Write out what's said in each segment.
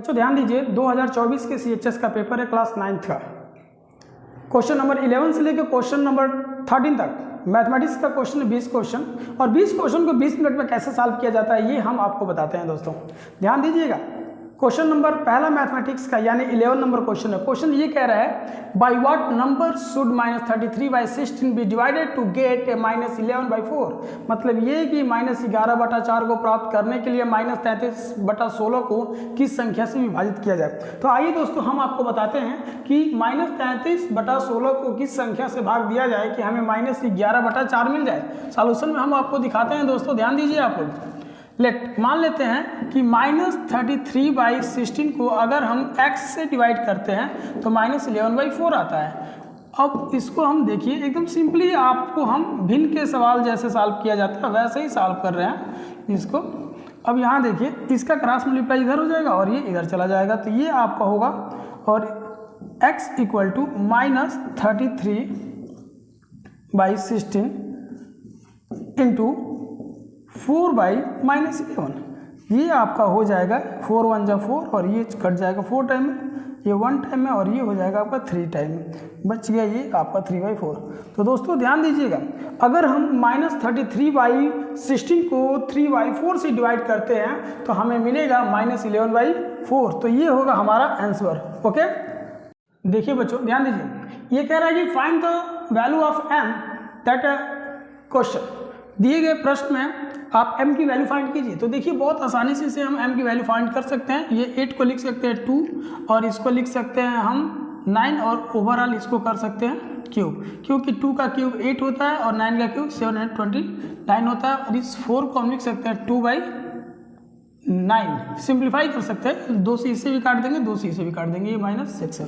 बच्चों ध्यान दीजिए, 2024 के CHS का पेपर है क्लास 9th का। क्वेश्चन नंबर 11 से लेकर क्वेश्चन नंबर 13 तक मैथमेटिक्स का क्वेश्चन है 20 क्वेश्चन, और 20 क्वेश्चन को 20 मिनट में कैसे सॉल्व किया जाता है ये हम आपको बताते हैं। दोस्तों ध्यान दीजिएगा, क्वेश्चन नंबर पहला मैथमेटिक्स का यानी 11 नंबर क्वेश्चन है। क्वेश्चन ये कह रहा है by what number should -33/16 be divided to get -11/4। मतलब ये कि -11/4 को प्राप्त करने के लिए -33/16 को किस संख्या से विभाजित किया जाए। तो आइए दोस्तों हम आपको बताते हैं कि -33/16 को किस संख्या से भाग दिया जाए कि हमें -11/4 मिल जाए। सॉल्यूशन में हम आपको दिखाते हैं। दोस्तों ध्यान दीजिए, आप लोग मान लेते हैं कि -33/16 को अगर हम x से डिवाइड करते हैं तो -11/4 आता है। अब इसको हम देखिए एकदम सिंपली, आपको हम भिन्न के सवाल जैसे सॉल्व किया जाता है वैसे ही सॉल्व कर रहे हैं इसको। अब यहाँ देखिए, इसका क्रॉस मल्टीप्लाई इधर हो जाएगा और ये इधर चला जाएगा, तो ये आपका होगा और x = -33/16 इंटू 4/-11, ये आपका हो जाएगा 4 1 जा 4 और ये कट जाएगा 4 टाइम में, ये 1 टाइम में और ये हो जाएगा आपका 3 टाइम में, बच गया ये आपका 3/4। तो दोस्तों ध्यान दीजिएगा, अगर हम -33/16 को 3/4 से डिवाइड करते हैं तो हमें मिलेगा -11/4। तो ये होगा हमारा आंसर। ओके, देखिए बच्चों ध्यान दीजिए, ये कह रहा है कि find the value of m that question. दिए गए प्रश्न में आप m की वैल्यू फाइंड कीजिए। तो देखिए बहुत आसानी से हम m की वैल्यू फाइंड कर सकते हैं। ये 8 को लिख सकते हैं 2 और इसको लिख सकते हैं हम 9 और ओवरऑल इसको कर सकते हैं क्यूब, क्योंकि 2 का क्यूब 8 होता है और 9 का क्यूब 729 होता है। और इस 4 को हम लिख सकते हैं 2/9, सिंप्लीफाई कर सकते हैं, 2 से इसे भी काट देंगे, 2 से इसे भी काट देंगे, ये -6 है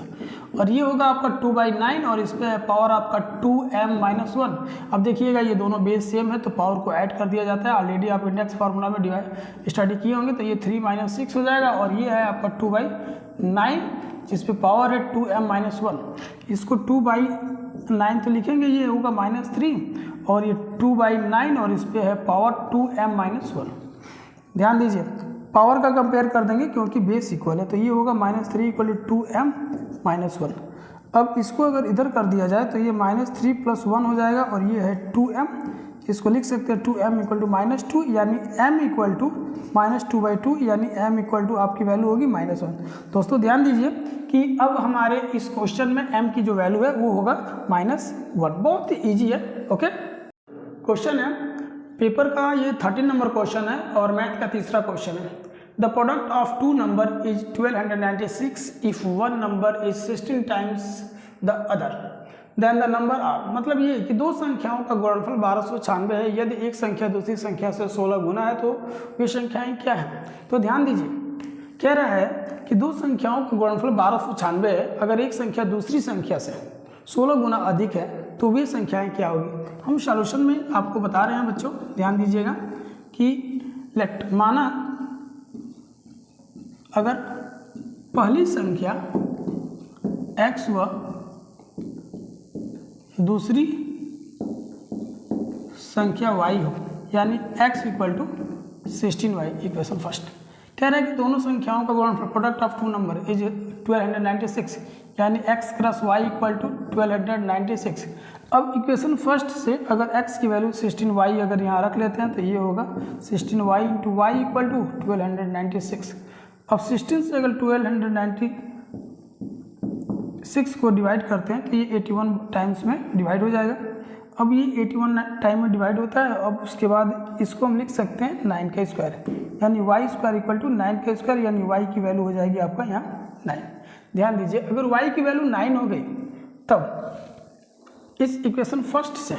और ये होगा आपका 2/9 और इस पे पावर आपका 2m-1। अब देखिएगा ये दोनों बेस सेम है तो पावर को ऐड कर दिया जाता है। ऑलरेडी आप इंडेक्स फार्मूला में स्टडी किए होंगे, तो ये 3 - 6 हो जाएगा और ये है आपका 2/9 जिस पे पावर है 2m-1। इसको 2/9 तो लिखेंगे, ये होगा -3 और ये 2/9 और इस पे है पावर 2m-1। ध्यान दीजिए, पावर का कंपेयर कर देंगे क्योंकि बेस इक्वल है, तो ये होगा -3 = 2m-1। अब इसको अगर इधर कर दिया जाए तो ये -3 + 1 हो जाएगा और ये है 2m, इसको लिख सकते हैं 2m = -2 यानी m = -2/2 यानी m = आपकी वैल्यू होगी -1। दोस्तों ध्यान दीजिए कि अब हमारे इस क्वेश्चन में m की जो वैल्यू है वो होगा -1। बहुत ही ईजी है। ओके, क्वेश्चन है पेपर का, ये 13 नंबर क्वेश्चन है और मैथ का तीसरा क्वेश्चन है। The product of 2 number is 1296 if one number is 16 times the other then the number are. मतलब ये कि दो संख्याओं का गुणनफल 1296 है, यदि एक संख्या दूसरी संख्या से 16 गुना है तो वे संख्याएं क्या है। तो ध्यान दीजिए, कह रहा है कि दो संख्याओं का गुणनफल 1296 है, अगर एक संख्या दूसरी संख्या से 16 गुना अधिक है तो वे संख्याएं क्या होगी। हम सॉल्यूशन में आपको बता रहे हैं बच्चों, ध्यान दीजिएगा कि लेट माना अगर पहली संख्या x व दूसरी संख्या y हो, यानी x = 16y। इक्वेशन फर्स्ट कह रहा है कि दोनों संख्याओं का गुणनफल प्रोडक्ट ऑफ 2 नंबर इज 1296 यानी x + y = 1296। अब इक्वेशन फर्स्ट से अगर x की वैल्यू 16y अगर यहाँ रख लेते हैं तो ये होगा 16y × y = 1296। अब 16 से अगर 1296 को डिवाइड करते हैं तो ये 81 टाइम्स में डिवाइड हो जाएगा। अब ये 81 टाइम में डिवाइड होता है। अब उसके बाद इसको हम लिख सकते हैं 9 का स्क्वायर यानी y² = 9 का स्क्वायर यानी y की वैल्यू हो जाएगी आपका यहाँ 9। ध्यान दीजिए, अगर y की वैल्यू 9 हो गई तब इस इक्वेशन फर्स्ट से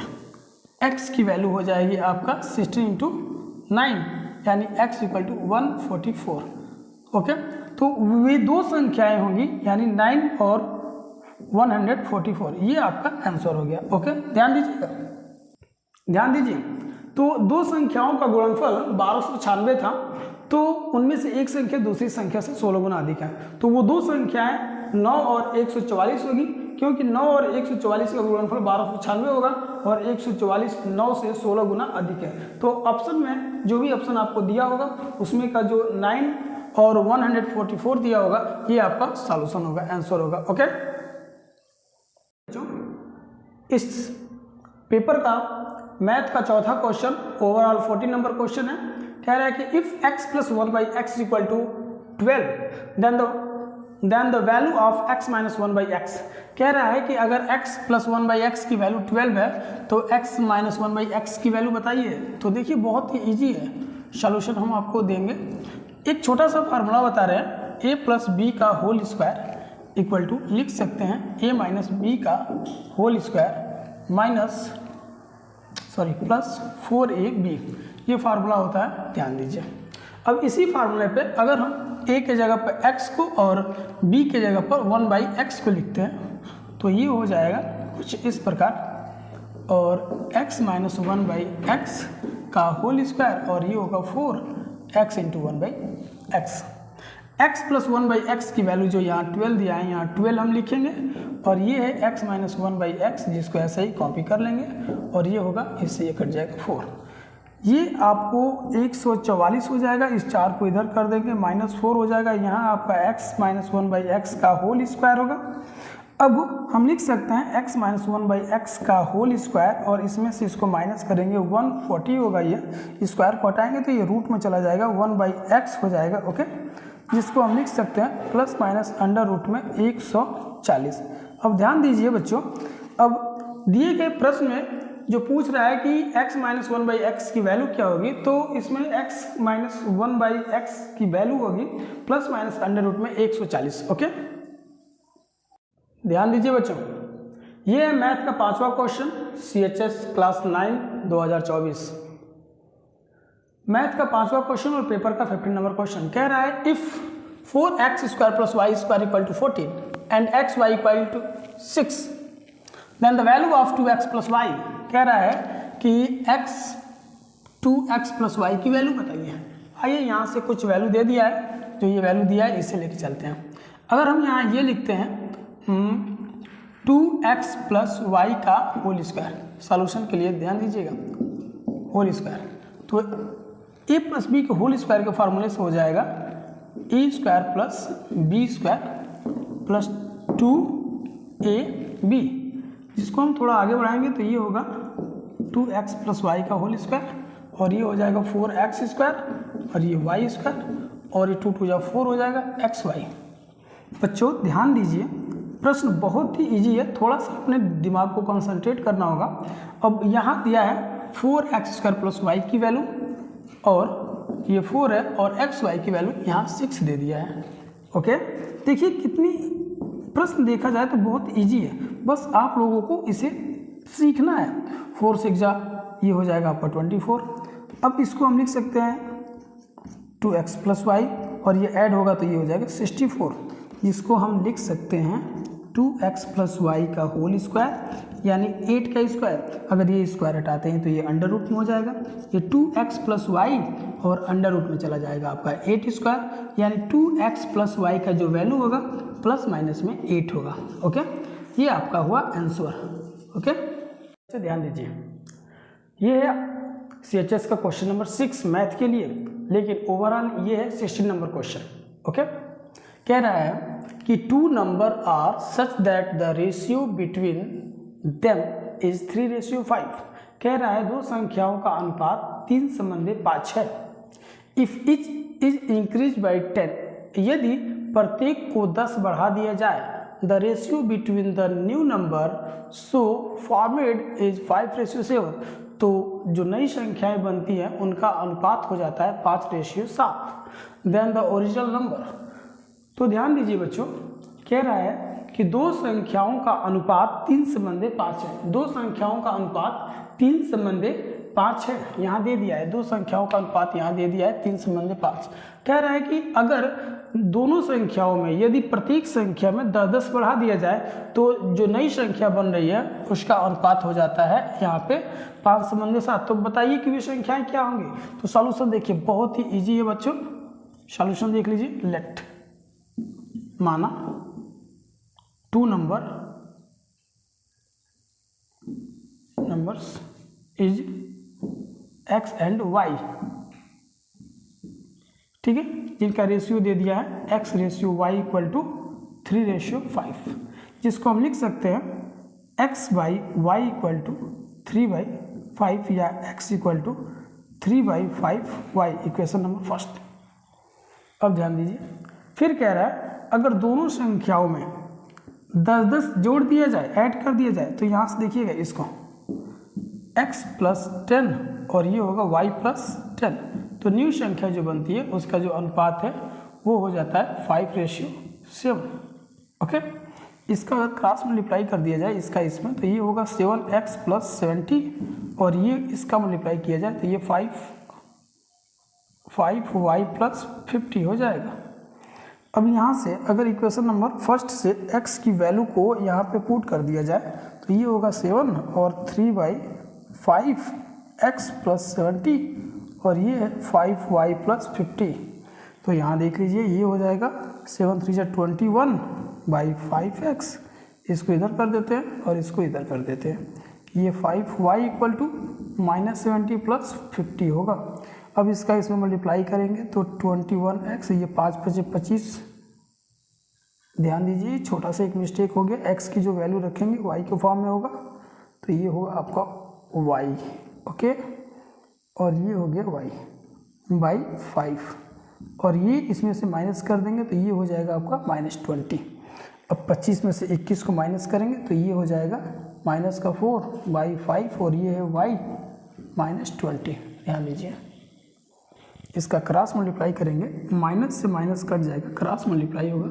x की वैल्यू हो जाएगी आपका 16 × 9 यानी x = 144। ओके, तो वे दो संख्याएं होंगी यानी 9 और 144, ये आपका आंसर हो गया। ओके, ध्यान दीजिए, तो दो संख्याओं का गुणनफल 1296 था, तो उनमें से एक संख्या दूसरी संख्या से 16 गुना अधिक है, तो वो दो संख्याएं 9 और 144 होगी, क्योंकि 9 और 144 का गुणनफल 1296 होगा और 144 9 से 16 गुना अधिक है। तो ऑप्शन में जो भी ऑप्शन आपको दिया होगा उसमें का जो 9 और 144 दिया होगा, ये आपका सॉल्यूशन होगा, आंसर होगा। ओके, इस पेपर का मैथ का चौथा क्वेश्चन ओवरऑल 14 नंबर क्वेश्चन है। कह रहा है कि if x plus 1/x equal to 12 then the value of x minus 1/x। कह रहा है कि अगर x प्लस 1/x की वैल्यू 12 है तो x माइनस 1/x की वैल्यू बताइए। तो देखिए बहुत ही ईजी है, सॉल्यूशन हम आपको देंगे। एक छोटा सा फार्मूला बता रहे हैं, a प्लस बी का होल स्क्वायर इक्वल टू लिख सकते हैं a माइनस बी का whole square minus plus 4ab, ये फार्मूला होता है, ध्यान दीजिए। अब इसी फार्मूले पे अगर हम a के जगह पर x को और b के जगह पर 1/x को लिखते हैं तो ये हो जाएगा कुछ इस प्रकार, और x माइनस 1/x का होल स्क्वायर और ये होगा 4x into 1/x। x plus 1/x की वैल्यू जो यहाँ 12 दिया है, यहाँ 12 हम लिखेंगे, और ये है x माइनस 1/x जिसको ऐसे ही कॉपी कर लेंगे, और ये होगा, इससे ये कट जाएगा 4। ये आपको 144 हो जाएगा, इस 4 को इधर कर देंगे, -4 हो जाएगा। यहाँ आपका x माइनस 1/x का होल स्क्वायर होगा। अब हम लिख सकते हैं x माइनस 1/x का होल स्क्वायर, और इसमें से इसको माइनस करेंगे 140 होगा, ये स्क्वायर को हटाएंगे तो ये रूट में चला जाएगा, 1/x हो जाएगा। ओके, जिसको हम लिख सकते हैं प्लस माइनस अंडर रूट में 140। अब ध्यान दीजिए बच्चों, अब दिए गए प्रश्न में जो पूछ रहा है कि x माइनस 1/x की वैल्यू क्या होगी, तो इसमें x माइनस 1/x की वैल्यू होगी प्लस माइनस अंडर रूट में 140। ओके, ध्यान दीजिए बच्चों, ये है मैथ का 5वां क्वेश्चन, CHS क्लास 9 2024। मैथ का 5वां क्वेश्चन और पेपर का 15 नंबर क्वेश्चन। कह रहा है if 4x square plus y square equal to 14 and x y equal to 6 then the value of 2x plus y. कह रहा है कि 2x प्लस वाई की वैल्यू बताइए। आइए यहाँ से कुछ वैल्यू दे दिया है, जो ये वैल्यू दिया है इसे लेके चलते हैं। अगर हम यहाँ ये लिखते हैं 2x प्लस वाई का होल स्क्वायर, सॉल्यूशन के लिए ध्यान दीजिएगा, होल स्क्वायर, तो a प्लस बी के होल स्क्वायर के फार्मूले से हो जाएगा a square plus b square plus 2ab, जिसको हम थोड़ा आगे बढ़ाएंगे तो ये होगा 2x प्लस वाई का होल स्क्वायर, और ये हो जाएगा 4x स्क्वायर, और ये वाई स्क्वायर, और ये 2 2 जा 4 हो जाएगा xy। बच्चों ध्यान दीजिए, प्रश्न बहुत ही इजी है, थोड़ा सा अपने दिमाग को कंसंट्रेट करना होगा। अब यहाँ दिया है 4x स्क्वायर प्लस वाई की वैल्यू, और ये 4 है, और xy की वैल्यू यहाँ 6 दे दिया है। ओके, देखिए कितनी, प्रश्न देखा जाए तो बहुत इजी है, बस आप लोगों को इसे सीखना है। 4 6 जा, ये हो जाएगा आपका 24। अब इसको हम लिख सकते हैं 2x प्लस वाई, और ये ऐड होगा तो ये हो जाएगा 64, जिसको हम लिख सकते हैं 2x प्लस वाई का होल स्क्वायर यानी 8 का स्क्वायर। अगर ये स्क्वायर हटाते हैं तो ये अंडर रूट में हो जाएगा, ये 2x प्लस वाई और अंडर रूट में चला जाएगा आपका 8 स्क्वायर, यानी 2x प्लस वाई का जो वैल्यू होगा प्लस माइनस में 8 होगा। ओके, ये आपका हुआ आंसर। ओके, अच्छा ध्यान दीजिए, ये है CHS का क्वेश्चन नंबर 6 मैथ के लिए, लेकिन ओवरऑल ये है 16 नंबर क्वेश्चन। ओके, कह रहा है कि 2 number are such that the ratio between them is 3:5। कह रहा है दो संख्याओं का अनुपात 3:5 है। If etch is increase by 10, यदि प्रत्येक को 10 बढ़ा दिया जाए, the ratio between the new number so formed is 5:7। तो जो नई संख्याएं बनती हैं उनका अनुपात हो जाता है 5:7 देन द ओरिजिनल नंबर। तो ध्यान दीजिए बच्चों, कह रहा है कि दो संख्याओं का अनुपात 3:5 है। दो संख्याओं का अनुपात 3:5 है, यहाँ दे दिया है, दो संख्याओं का अनुपात यहाँ दे दिया है 3:5। कह रहा है कि अगर दोनों संख्याओं में यदि प्रत्येक संख्या में 10 बढ़ा दिया जाए तो जो नई संख्या बन रही है उसका अनुपात हो जाता है यहाँ पे 5:7। तो बताइए कि वे संख्याएं क्या होंगी। तो सॉल्यूशन देखिए बहुत ही इजी है बच्चों, सॉल्यूशन देख लीजिए। लेट माना 2 numbers is x and y, ठीक है। जिनका रेशियो दे दिया है x ratio y equal to 3:5, जिसको हम लिख सकते हैं x by y equal to 3/5 या x equal to 3/5y, equation number first. अब ध्यान दीजिए, फिर कह रहा है अगर दोनों संख्याओं में 10-10 जोड़ दिया जाए, ऐड कर दिया जाए, तो यहाँ से देखिएगा इसको x प्लस 10 और ये होगा y प्लस 10, तो न्यू संख्या जो बनती है उसका जो अनुपात है वो हो जाता है 5:7। ओके, इसका अगर क्रॉस मल्टीप्लाई कर दिया जाए इसका इसमें, तो ये होगा 7x प्लस 70 और ये इसका मल्टीप्लाई किया जाए तो ये 5y प्लस 50 हो जाएगा। अब यहाँ से अगर इक्वेशन नंबर फर्स्ट से x की वैल्यू को यहाँ पे पुट कर दिया जाए तो ये होगा 7 और 3/5x प्लस 70 और ये है 5y प्लस 50। तो यहाँ देख लीजिए ये हो जाएगा 7 3 21/5x, इसको इधर कर देते हैं और इसको इधर कर देते हैं, ये 5y इक्वल टू -70 प्लस 50 होगा। अब इसका इसमें मल्टीप्लाई करेंगे तो 21x, ये 5×5 = 25। ध्यान दीजिए छोटा सा एक मिस्टेक हो गया, x की जो वैल्यू रखेंगे y के फॉर्म में होगा, तो ये होगा आपका y। ओके, और ये हो गया y बाई 5 और ये इसमें से माइनस कर देंगे तो ये हो जाएगा आपका -20। अब 25 में से 21 को माइनस करेंगे तो ये हो जाएगा -4/5 और ये है y -20। ध्यान दीजिए इसका क्रॉस मल्टीप्लाई करेंगे, माइनस से माइनस कट जाएगा, क्रॉस मल्टीप्लाई होगा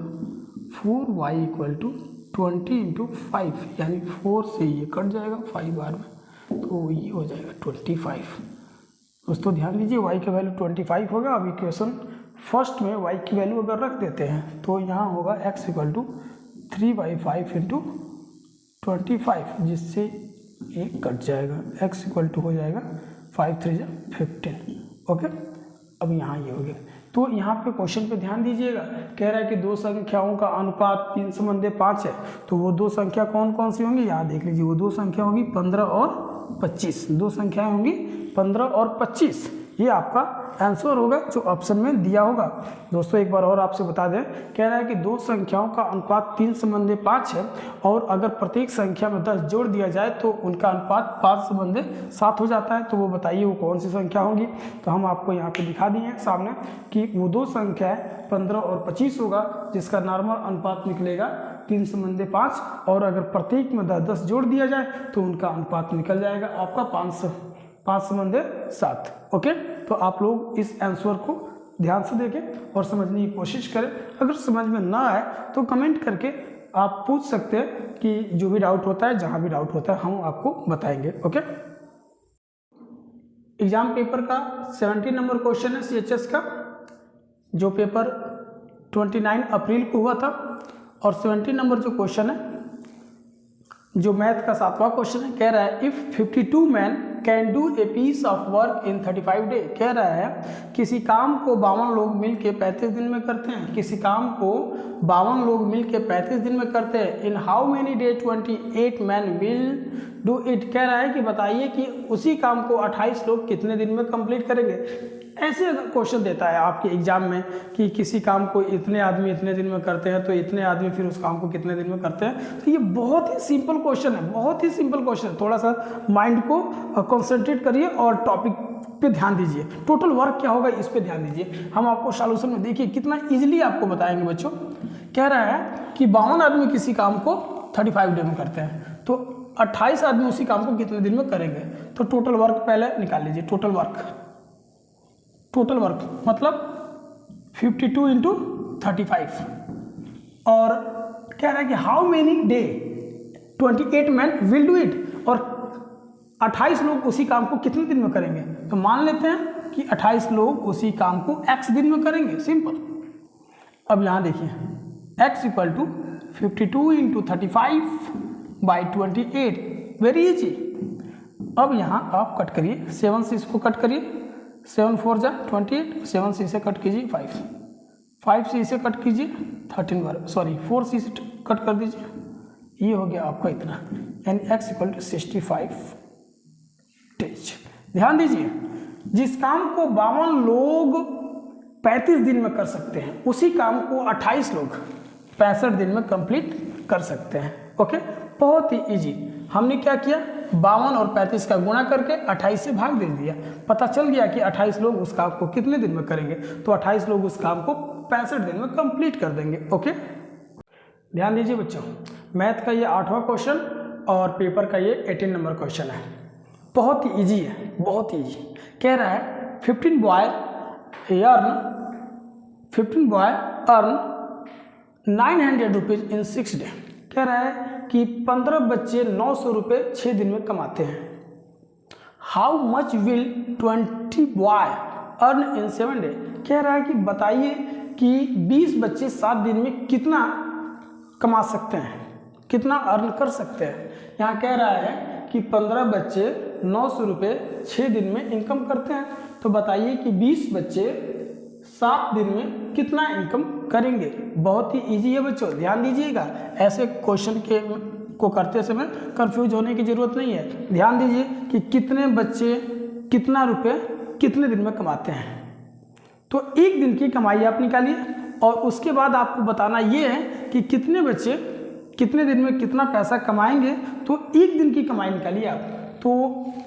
4y इक्वल टू 20 × 5, यानी 4 से ये कट जाएगा 5 बार में, तो ये हो जाएगा 25। दोस्तों ध्यान दीजिए y का वैल्यू 25 होगा। अब इक्वेशन फर्स्ट में y की वैल्यू अगर रख देते हैं तो यहाँ होगा x इक्वल टू 3/5 × 25, जिससे एक कट जाएगा, x इक्वल टू हो जाएगा 5 3 15। ओके, अब यहाँ ये हो गया। तो यहाँ पे क्वेश्चन पे ध्यान दीजिएगा, कह रहा है कि दो संख्याओं का अनुपात 3:5 है, तो वो दो संख्या कौन कौन सी होंगी, यहाँ देख लीजिए, वो दो संख्या होगी 15 और 25, दो संख्याएं होंगी 15 और 25। ये आपका आंसर होगा जो ऑप्शन में दिया होगा। दोस्तों एक बार और आपसे बता दें, कह रहा है कि दो संख्याओं का अनुपात 3:5 है और अगर प्रत्येक संख्या में 10 जोड़ दिया जाए तो उनका अनुपात 5:7 हो जाता है, तो वो बताइए वो कौन सी संख्या होगी। तो हम आपको यहाँ पे दिखा दिए हैं सामने कि वो दो संख्याएं 15 और 25 होगा, जिसका नॉर्मल अनुपात निकलेगा 3:5 और अगर प्रत्येक में 10 जोड़ दिया जाए तो उनका अनुपात निकल जाएगा आपका 5:7। ओके, तो आप लोग इस आंसर को ध्यान से देखें और समझने की कोशिश करें। अगर समझ में ना आए तो कमेंट करके आप पूछ सकते हैं कि जो भी डाउट होता है, जहां भी डाउट होता है हम आपको बताएंगे। ओके, एग्जाम पेपर का 70 नंबर क्वेश्चन है CHS का, जो पेपर 29 अप्रैल को हुआ था, और 70 नंबर जो क्वेश्चन है, जो मैथ का 7वां क्वेश्चन है, कह रहा है if 52 man can do a piece of work in 35 day. कह रहा है किसी काम को 52 लोग मिलके 35 दिन में करते हैं, किसी काम को 52 लोग मिलके 35 दिन में करते हैं। In how many day 28 man will do it. कह रहा है कि बताइए कि उसी काम को 28 लोग कितने दिन में कंप्लीट करेंगे। ऐसे क्वेश्चन देता है आपके एग्जाम में कि किसी काम को इतने आदमी इतने दिन में करते हैं, तो इतने आदमी फिर उस काम को कितने दिन में करते हैं। तो ये बहुत ही सिंपल क्वेश्चन है, बहुत ही सिंपल क्वेश्चन है। थोड़ा सा माइंड को कंसंट्रेट करिए और टॉपिक पे ध्यान दीजिए। टोटल वर्क क्या होगा इस पे ध्यान दीजिए। हम आपको सॉल्यूशन में देखिए कितना इजीली आपको बताएंगे बच्चों। कह रहा है कि 52 आदमी किसी काम को 35 डे में करते हैं, तो 28 आदमी उसी काम को कितने दिन में करेंगे। तो टोटल वर्क पहले निकाल लीजिए। टोटल वर्क मतलब 52 × 35, और कह रहा है कि how many day 28 man will do it, और 28 लोग उसी काम को कितने दिन में करेंगे। तो मान लेते हैं कि 28 लोग उसी काम को x दिन में करेंगे, सिंपल। अब यहाँ देखिए x equal to 52 × 35/28, very easy. अब यहाँ आप कट करिए, 7 से इसको कट करिए, 7 4 जा 28, 7 से इसे कट कीजिए 5 से इसे कट कीजिए 13 बार, सॉरी 4 से इसे कट कर दीजिए, ये हो गया आपका इतना, यानी x इक्वल टू 65 डेज। ध्यान दीजिए, जिस काम को 52 लोग 35 दिन में कर सकते हैं, उसी काम को 28 लोग 65 दिन में कंप्लीट कर सकते हैं। ओके, बहुत ही इजी। हमने क्या किया, 52 और 35 का गुणा करके 28 से भाग दे दिया, पता चल गया कि 28 लोग उस काम को कितने दिन में करेंगे, तो 28 लोग उस काम को 65 दिन में कंप्लीट कर देंगे। ओके, ध्यान दीजिए बच्चों, मैथ का ये 8वां क्वेश्चन और पेपर का ये 18 नंबर क्वेश्चन है। बहुत ही इजी है, बहुत ही इजी। कह रहा है 15 boy earn 900 rupees in 6 day. कह रहा है कि 15 बच्चे 900 रुपये 6 दिन में कमाते हैं। How much will 20 boy earn in 7 day. कह रहा है कि बताइए कि 20 बच्चे 7 दिन में कितना कमा सकते हैं, कितना अर्न कर सकते हैं। यहाँ कह रहा है कि 15 बच्चे 900 रुपये 6 दिन में इनकम करते हैं, तो बताइए कि 20 बच्चे 7 दिन में कितना इनकम करेंगे। बहुत ही इजी है बच्चों, ध्यान दीजिएगा। ऐसे क्वेश्चन को करते समय कंफ्यूज होने की ज़रूरत नहीं है। ध्यान दीजिए कि कितने बच्चे कितना रुपये कितने दिन में कमाते हैं, तो एक दिन की कमाई आप निकालिए और उसके बाद आपको बताना ये है कि कितने बच्चे कितने दिन में कितना पैसा कमाएंगे, तो एक दिन की कमाई निकालिए आप। तो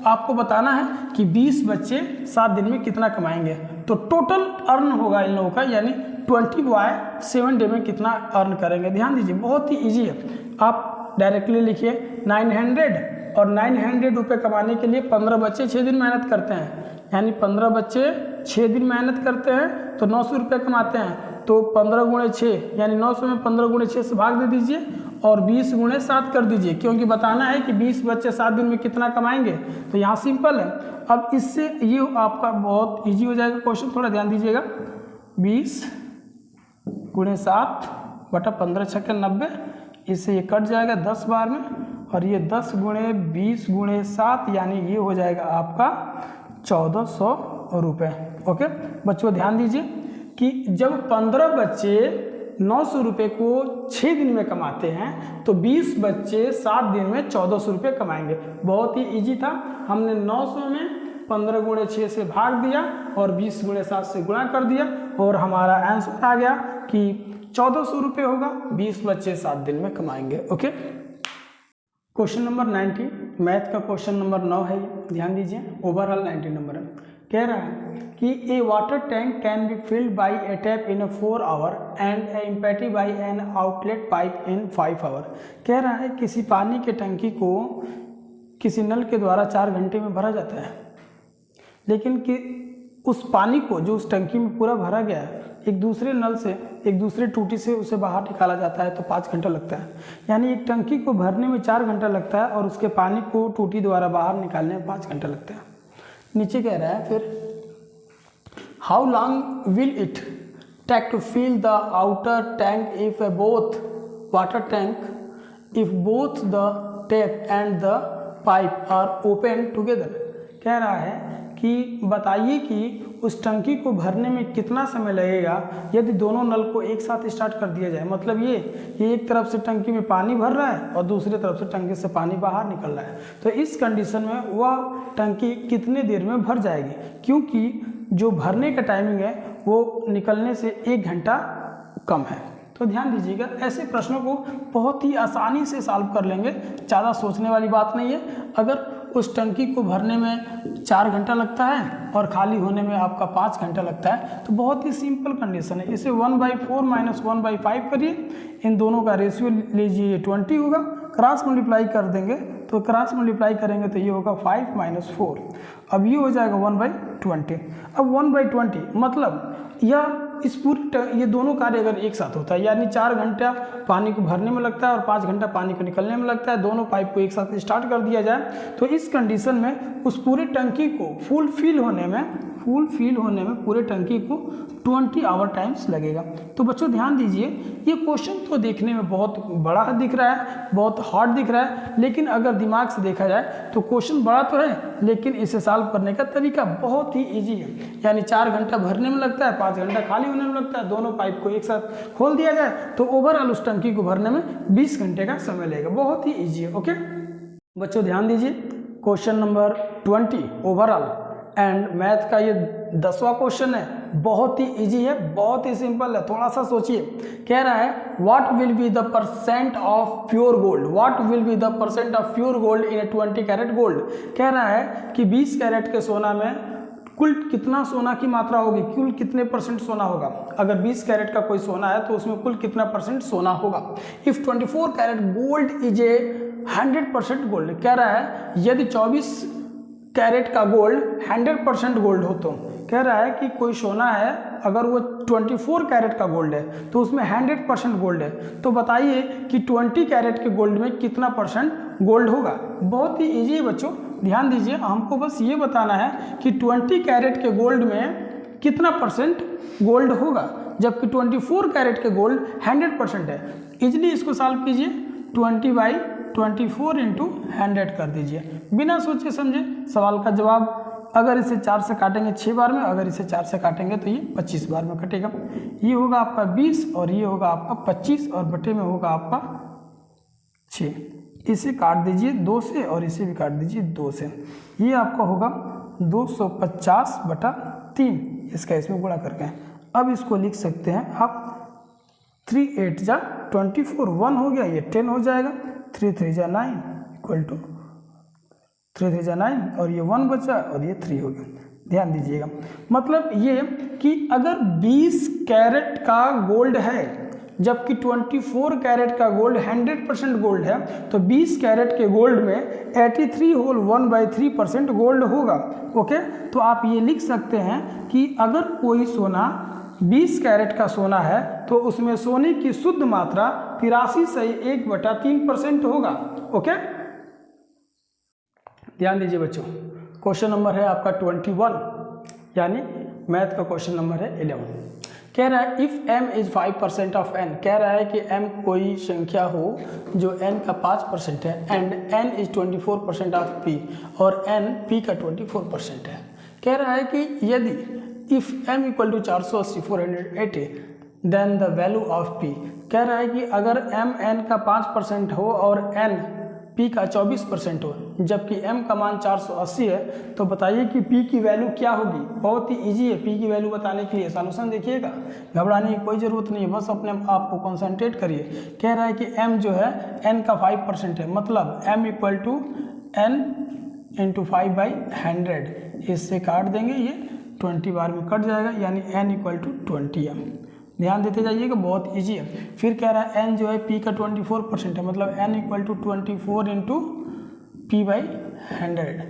आपको बताना है कि 20 बच्चे 7 दिन में कितना कमाएंगे, तो टोटल अर्न होगा इन लोगों का, यानी 20 बॉय 7 डे में कितना अर्न करेंगे। ध्यान दीजिए, बहुत ही इजी है। आप डायरेक्टली लिखिए 900 और 900 रुपये कमाने के लिए 15 बच्चे 6 दिन मेहनत करते हैं, यानी 15 बच्चे 6 दिन मेहनत करते हैं तो 900 रुपये कमाते हैं। तो 15 गुणे 6 यानी 900 में 15 गुणे 6 से भाग दे दीजिए और 20 गुणे 7 कर दीजिए, क्योंकि बताना है कि 20 बच्चे 7 दिन में कितना कमाएंगे। तो यहाँ सिंपल है। अब इससे ये आपका बहुत इजी हो जाएगा क्वेश्चन, थोड़ा ध्यान दीजिएगा। 20 गुणे 7 बटा 15 छक्के 90, इससे ये कट जाएगा 10 बार में, और ये 10 गुणे 20 गुणे 7 यानी ये हो जाएगा आपका 1400 रुपये। ओके बच्चों, ध्यान दीजिए कि जब 15 बच्चे 900 रुपये को 6 दिन में कमाते हैं तो 20 बच्चे 7 दिन में 1400 रुपये कमाएंगे। बहुत ही इजी था। हमने 900 में 15 गुणे 6 से भाग दिया और 20 गुणे 7 से गुणा कर दिया और हमारा आंसर आ गया कि 1400 रुपये होगा, 20 बच्चे 7 दिन में कमाएंगे। ओके, क्वेश्चन नंबर 90 मैथ का क्वेश्चन नंबर 9 है। ध्यान दीजिए, ओवरऑल 90 नंबर है। कह रहा है कि a water tank can be filled by a tap in 4 hour and a empty by an outlet pipe in 5 hour. कह रहा है किसी पानी के टंकी को किसी नल के द्वारा 4 घंटे में भरा जाता है, लेकिन कि उस पानी को जो उस टंकी में पूरा भरा गया है एक दूसरे नल से एक दूसरे टूटी से उसे बाहर निकाला जाता है तो 5 घंटा लगता है। यानी एक टंकी को भरने में 4 घंटा लगता है और उसके पानी को टूटी द्वारा बाहर निकालने में 5 घंटा लगता है। नीचे कह रहा है फिर how long will it take to fill the outer tank if both water tank if both the tap and the pipe are open together. कह रहा है कि बताइए कि उस टंकी को भरने में कितना समय लगेगा यदि दोनों नल को एक साथ स्टार्ट कर दिया जाए। मतलब ये एक तरफ से टंकी में पानी भर रहा है और दूसरी तरफ से टंकी से पानी बाहर निकल रहा है, तो इस कंडीशन में वह टंकी कितने देर में भर जाएगी, क्योंकि जो भरने का टाइमिंग है वो निकलने से 1 घंटा कम है। तो ध्यान दीजिएगा, ऐसे प्रश्नों को बहुत ही आसानी से सॉल्व कर लेंगे, ज़्यादा सोचने वाली बात नहीं है। अगर उस टंकी को भरने में 4 घंटा लगता है और खाली होने में आपका 5 घंटा लगता है तो बहुत ही सिंपल कंडीशन है। इसे 1/4 माइनस 1/5 करिए, इन दोनों का रेशियो लीजिए, ये 20 होगा, क्रॉस मल्टीप्लाई कर देंगे तो क्रॉस मल्टीप्लाई करेंगे तो ये होगा 5 - 4। अब ये हो जाएगा 1/20। अब 1/20 मतलब यह इस पूरी ये दोनों कार्य अगर एक साथ होता है, यानी 4 घंटा पानी को भरने में लगता है और 5 घंटा पानी को निकलने में लगता है, दोनों पाइप को एक साथ स्टार्ट कर दिया जाए तो इस कंडीशन में उस पूरी टंकी को फुल फिल होने में पूरे टंकी को 20 आवर टाइम्स लगेगा। तो बच्चों ध्यान दीजिए, ये क्वेश्चन तो देखने में बहुत बड़ा दिख रहा है, बहुत हार्ड दिख रहा है, लेकिन अगर दिमाग से देखा जाए तो क्वेश्चन बड़ा तो है लेकिन इसे सॉल्व करने का तरीका बहुत ही ईजी है। यानी 4 घंटा भरने में लगता है, 5 घंटा खाली होने में लगता है, दोनों पाइप को एक साथ खोल दिया जाए तो ओवरऑल उस टंकी को भरने में 20 घंटे का समय लगेगा। बहुत ही ईजी है। ओके बच्चों ध्यान दीजिए, question number 20 overall and math का ये 10वां क्वेश्चन है, बहुत ही इजी है, बहुत ही सिंपल है। थोड़ा सा सोचिए, कह रहा है what will be the percent of pure gold, what will be the percent of pure gold in a 20 carat gold. कह रहा है कि 20 कैरेट के सोना में कुल कितना सोना की मात्रा होगी, कुल कितने परसेंट सोना होगा। अगर 20 कैरेट का कोई सोना है तो उसमें कुल कितना परसेंट सोना होगा। If 24 carat gold is a 100% gold, कह रहा है यदि 24 कैरेट का गोल्ड 100% गोल्ड हो तो, कह रहा है कि कोई सोना है अगर वो 24 कैरेट का गोल्ड है तो उसमें 100% गोल्ड है, तो बताइए कि 20 कैरेट के गोल्ड में कितना परसेंट गोल्ड होगा। बहुत ही इजी है बच्चों, ध्यान दीजिए, हमको बस ये बताना है कि 20 कैरेट के गोल्ड में कितना परसेंट गोल्ड होगा, जबकि 24 कैरेट के गोल्ड 100% है। इजली इसको सॉल्व कीजिए, 20/24 इंटू 100 कर दीजिए, बिना सोचे समझे सवाल का जवाब। अगर इसे 4 से काटेंगे 6 बार में, अगर इसे 4 से काटेंगे तो ये 25 बार में कटेगा। ये होगा आपका 20 और ये होगा आपका 25 और बटे में होगा आपका 6। इसे काट दीजिए 2 से और इसे भी काट दीजिए 2 से। ये आपका होगा 250/3, इसका इसमें गुणा करके। अब इसको लिख सकते हैं आप 3 8 जा 24, 1 हो गया, ये 10 हो जाएगा, 3 3 जा 9 इक्वल टू 3 3 जा 9 और ये 1 बचा और ये 3 हो गया। ध्यान दीजिएगा, मतलब ये कि अगर 20 कैरेट का गोल्ड है जबकि 24 कैरेट का गोल्ड 100% गोल्ड है, तो 20 कैरेट के गोल्ड में 83 होल 1/3% गोल्ड होगा। ओके, तो आप ये लिख सकते हैं कि अगर कोई सोना 20 कैरेट का सोना है तो उसमें सोने की शुद्ध मात्रा 83.1/3% होगा। ओके, ध्यान दीजिए बच्चों, क्वेश्चन नंबर है आपका 21, यानी मैथ का क्वेश्चन नंबर है 11। कह रहा है if m is 5% of n, कह रहा है कि m कोई संख्या हो जो n का 5% है and n is 24% of p और n p का 24% है। कह रहा है कि यदि if m equal to 480 480 then the value of p, कह रहा है कि अगर m n का 5% हो और n p का 24% हो, जबकि m का मान 480 है, तो बताइए कि p की वैल्यू क्या होगी। बहुत ही इजी है, p की वैल्यू बताने के लिए सॉल्यूशन देखिएगा, घबराने की कोई ज़रूरत नहीं है, बस अपने आप को कंसंट्रेट करिए। कह रहा है कि m जो है n का 5% है, मतलब m equal to n into 5/100, इससे काट देंगे, ये 20 बार में कट जाएगा, यानी n इक्वल टू 20m। ध्यान देते जाइएगा, बहुत इजी है। फिर कह रहा है n जो है p का 24% है, मतलब n equal to 24 into p/100,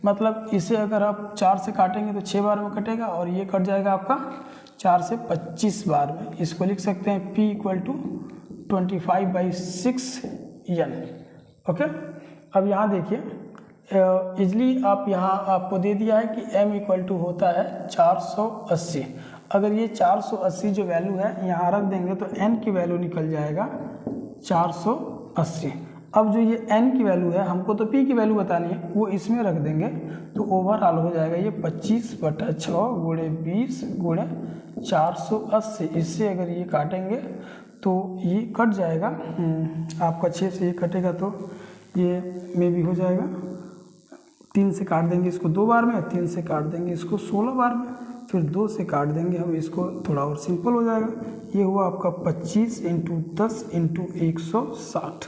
मतलब इसे अगर आप 4 से काटेंगे तो 6 बार में कटेगा और ये कट जाएगा आपका 4 से 25 बार में। इसको लिख सकते हैं p equal to 25/6n। Okay, अब यहाँ देखिए, इजली आप यहाँ आपको दे दिया है कि m इक्वल टू होता है 480। अगर ये 480 जो वैल्यू है यहाँ रख देंगे तो n की वैल्यू निकल जाएगा 480। अब जो ये n की वैल्यू है, हमको तो p की वैल्यू बतानी है, वो इसमें रख देंगे तो ओवरऑल हो जाएगा ये 25/6 गुणे 20 गुणे 480। इससे अगर ये काटेंगे तो ये कट जाएगा, आपका 6 से ये कटेगा तो ये में भी हो जाएगा, 3 से काट देंगे इसको 2 बार में, 3 से काट देंगे इसको 16 बार में, फिर 2 से काट देंगे हम इसको, थोड़ा और सिंपल हो जाएगा। ये हुआ आपका 25 इंटू 10 इंटू 160।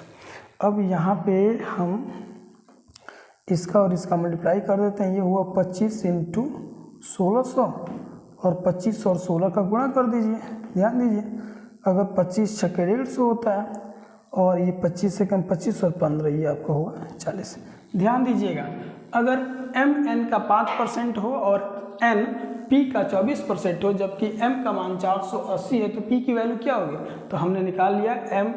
अब यहाँ पे हम इसका और इसका मल्टीप्लाई कर देते हैं, ये हुआ 25 इंटू 1600 और 25 और 16 का गुणा कर दीजिए। ध्यान दीजिए, अगर 25 छक्के 150 होता है और ये 25 सेकंड 25 और 15, ये आपका होगा 40। ध्यान दीजिएगा, अगर m n का 5% हो और n p का 24% हो, जबकि m का मान 480 है, तो p की वैल्यू क्या होगी। तो हमने निकाल लिया m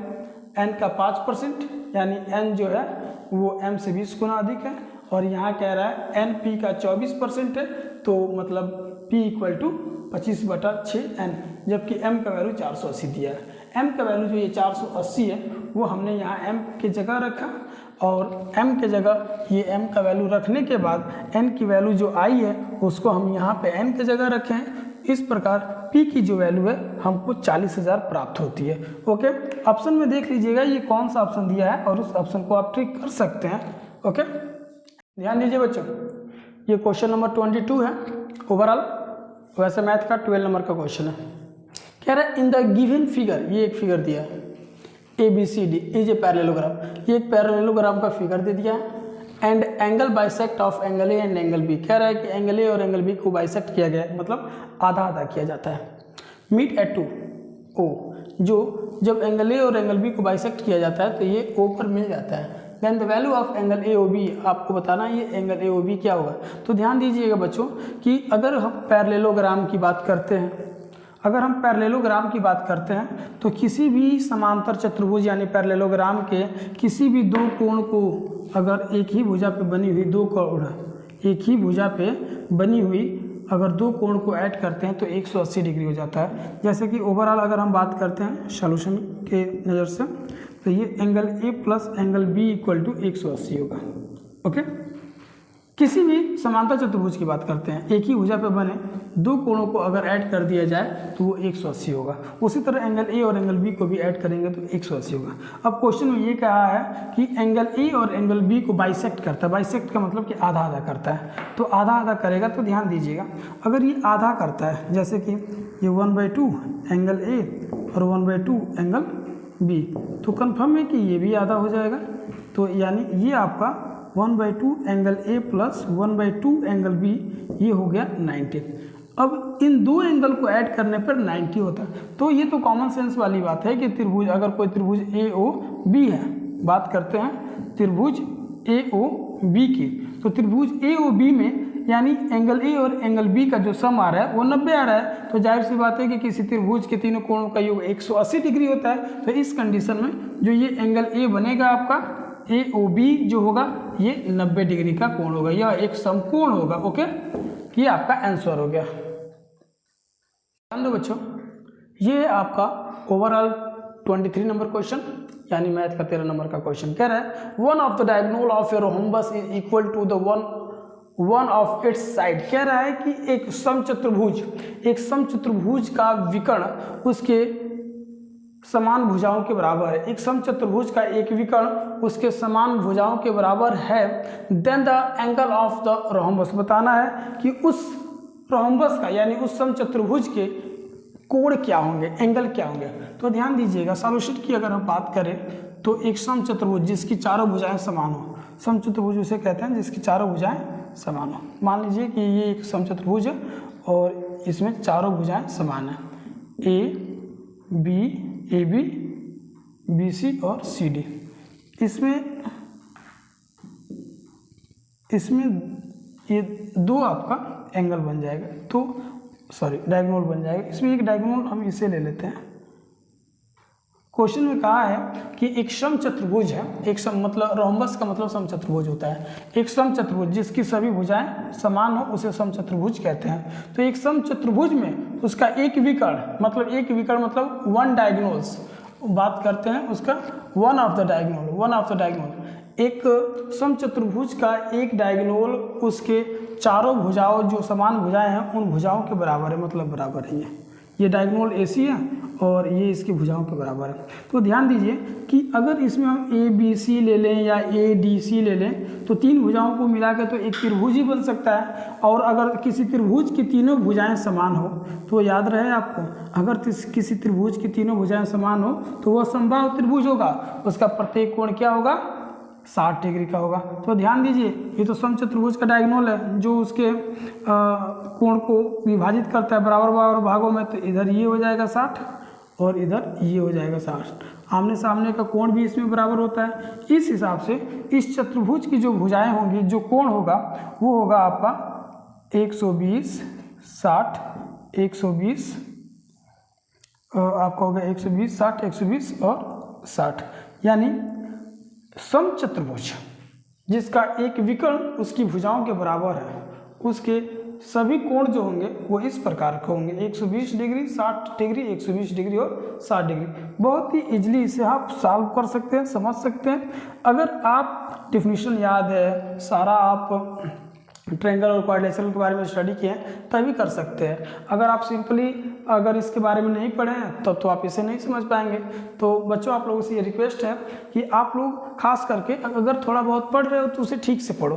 n का 5%, यानी n जो है वो m से 20 गुना अधिक है, और यहाँ कह रहा है n p का 24% है, तो मतलब p इक्वल टू 25/6n, जबकि m का वैल्यू 480 दिया है। m का वैल्यू जो ये 480 है वो हमने यहाँ m की जगह रखा, और m के जगह ये m का वैल्यू रखने के बाद n की वैल्यू जो आई है उसको हम यहाँ पे n की जगह रखे हैं। इस प्रकार p की जो वैल्यू है हमको 40,000 प्राप्त होती है। ओके, ऑप्शन में देख लीजिएगा ये कौन सा ऑप्शन दिया है और उस ऑप्शन को आप ट्रिक कर सकते हैं। ओके, ध्यान दीजिए बच्चों, ये क्वेश्चन नंबर 22 है ओवरऑल, वैसे मैथ का 12 नंबर का क्वेश्चन है। कह रहा है इन द गिवन फिगर, ये एक फिगर दिया है ABCD इज ए पैरेललोग्राम, ये एक पैरेललोग्राम का फिगर दे दिया है। And angle bisect of angle A and angle B, कह रहा है कि एंगल ए और एंगल बी को बाइसेक्ट किया गया है, मतलब आधा आधा किया जाता है। मीट एट टू ओ, जो जब एंगल ए और एंगल बी को बाइसेक्ट किया जाता है तो ये ओ पर मिल जाता है। Then the value of angle A O B, आपको बताना है ये एंगल ए ओ बी क्या होगा। तो ध्यान दीजिएगा बच्चों कि अगर हम पैरेललोग्राम की बात करते हैं, अगर हम पैरेललोग्राम की बात करते हैं तो किसी भी समांतर चतुर्भुज यानी पैरेललोग्राम के किसी भी दो कोण को अगर एक ही भुजा पे बनी हुई दो कोण, एक ही भुजा पे बनी हुई अगर दो कोण को ऐड करते हैं तो 180 डिग्री हो जाता है। जैसे कि ओवरऑल अगर हम बात करते हैं सॉल्यूशन के नज़र से तो ये angle A plus angle B equal to 180 होगा। ओके, किसी भी समांतर चतुर्भुज की बात करते हैं, एक ही भुजा पे बने दो कोणों को अगर ऐड कर दिया जाए तो वो 180 होगा। उसी तरह एंगल ए और एंगल बी को भी ऐड करेंगे तो 180 होगा। अब क्वेश्चन में ये कहा है कि एंगल ए और एंगल बी को बाइसेक्ट करता है, बाइसेक्ट का मतलब कि आधा आधा करता है, तो आधा आधा करेगा तो ध्यान दीजिएगा अगर ये आधा करता है, जैसे कि ये 1/2 एंगल ए और 1/2 एंगल बी, तो कन्फर्म है कि ये भी आधा हो जाएगा। तो यानी ये आपका 1/2 angle A plus 1/2 angle B, ये हो गया 90। अब इन दो एंगल को ऐड करने पर 90 होता है। तो ये तो कॉमन सेंस वाली बात है कि त्रिभुज, अगर कोई त्रिभुज ए ओ बी है, बात करते हैं त्रिभुज ए ओ बी की, तो त्रिभुज ए ओ बी में यानी एंगल ए और एंगल बी का जो सम आ रहा है वो 90 आ रहा है। तो जाहिर सी बात है कि किसी त्रिभुज के तीनों कोणों का योग 180 डिग्री होता है। तो इस कंडीशन में जो ये एंगल ए बनेगा आपका ए ओ बी जो होगा ये 90 डिग्री का कोण होगा, यह एक समकोण होगा। ओके, ये आपका आंसर हो गया। ध्यान दो बच्चों, ये आपका ओवरऑल 23 नंबर क्वेश्चन यानी मैथ का 13 नंबर का क्वेश्चन कह रहा है one of the diagonal of your rhombus is equal to the one of its side. कह रहा है कि एक समचतुर्भुज का विकर्ण उसके समान भुजाओं के बराबर है। एक समचतुर्भुज का एक विकर्ण उसके समान भुजाओं के बराबर है। Then the angle of the rhombus, बताना है कि उस रोम्बस का यानी उस समचतुर्भुज के कोण क्या होंगे, एंगल क्या होंगे। तो ध्यान दीजिएगा सॉल्यूशन की अगर हम बात करें तो एक समचतुर्भुज जिसकी चारों भुजाएं समान हो, समचतुर्भुज उसे कहते हैं जिसकी चारों भुजाएं समान हो। मान लीजिए कि ये एक समचतुर्भुज है और इसमें चारों भुजाएं समान है, ए बी बी सी और सी डी। इसमें ये दो आपका एंगल बन जाएगा, तो डायगोनल बन जाएगा। इसमें एक डायगोनल हम इसे ले लेते हैं। क्वेश्चन में कहा है कि एक समचतुर्भुज है, मतलब रोम्बस का मतलब समचतुर्भुज होता है। एक समचतुर्भुज जिसकी सभी भुजाएं समान हो उसे समचतुर्भुज कहते हैं। तो एक समचतुर्भुज में उसका एक विकर्ण मतलब वन डायगोनल्स, बात करते हैं उसका वन ऑफ द डायगोनल। एक समचतुर्भुज का एक डायगोनल उसके चारों भुजाओं जो समान भुजाएं हैं उन भुजाओं के बराबर है, मतलब बराबर है। ये डायगोनल AC है और ये इसकी भुजाओं के बराबर है। तो ध्यान दीजिए कि अगर इसमें हम ABC ले लें या ADC ले लें तो तीन भुजाओं को मिला के तो एक त्रिभुज ही बन सकता है। और अगर किसी त्रिभुज की तीनों भुजाएं समान हो तो याद रहे आपको, अगर किसी त्रिभुज की तीनों भुजाएं समान हो तो वह समबाहु त्रिभुज होगा, उसका प्रत्येक कोण क्या होगा, 60 डिग्री का होगा। तो ध्यान दीजिए ये तो समचतुर्भुज का डायगोनल है जो उसके कोण को विभाजित करता है बराबर बराबर भागों में। तो इधर ये हो जाएगा 60 और इधर ये हो जाएगा 60। आमने सामने का कोण भी इसमें बराबर होता है। इस हिसाब से इस चतुर्भुज की जो भुजाएं होंगी, जो कोण होगा वो होगा आपका 120 60 120, आपका होगा 120 60 120 और 60। यानी समचतुर्भुज जिसका एक विकर्ण उसकी भुजाओं के बराबर है, उसके सभी कोण जो होंगे वो इस प्रकार के होंगे, 120 डिग्री 60 डिग्री 120 डिग्री और 60 डिग्री। बहुत ही इजीली इसे आप सॉल्व कर सकते हैं, समझ सकते हैं। अगर आप डेफिनेशन याद है, सारा आप ट्रायंगल और क्वाड्रिलेटरल के बारे में स्टडी किए हैं तभी कर सकते हैं। अगर आप सिंपली अगर इसके बारे में नहीं पढ़े हैं तब तो आप इसे नहीं समझ पाएंगे। तो बच्चों आप लोगों से ये रिक्वेस्ट है कि आप लोग खास करके अगर थोड़ा बहुत पढ़ रहे हो तो उसे ठीक से पढ़ो,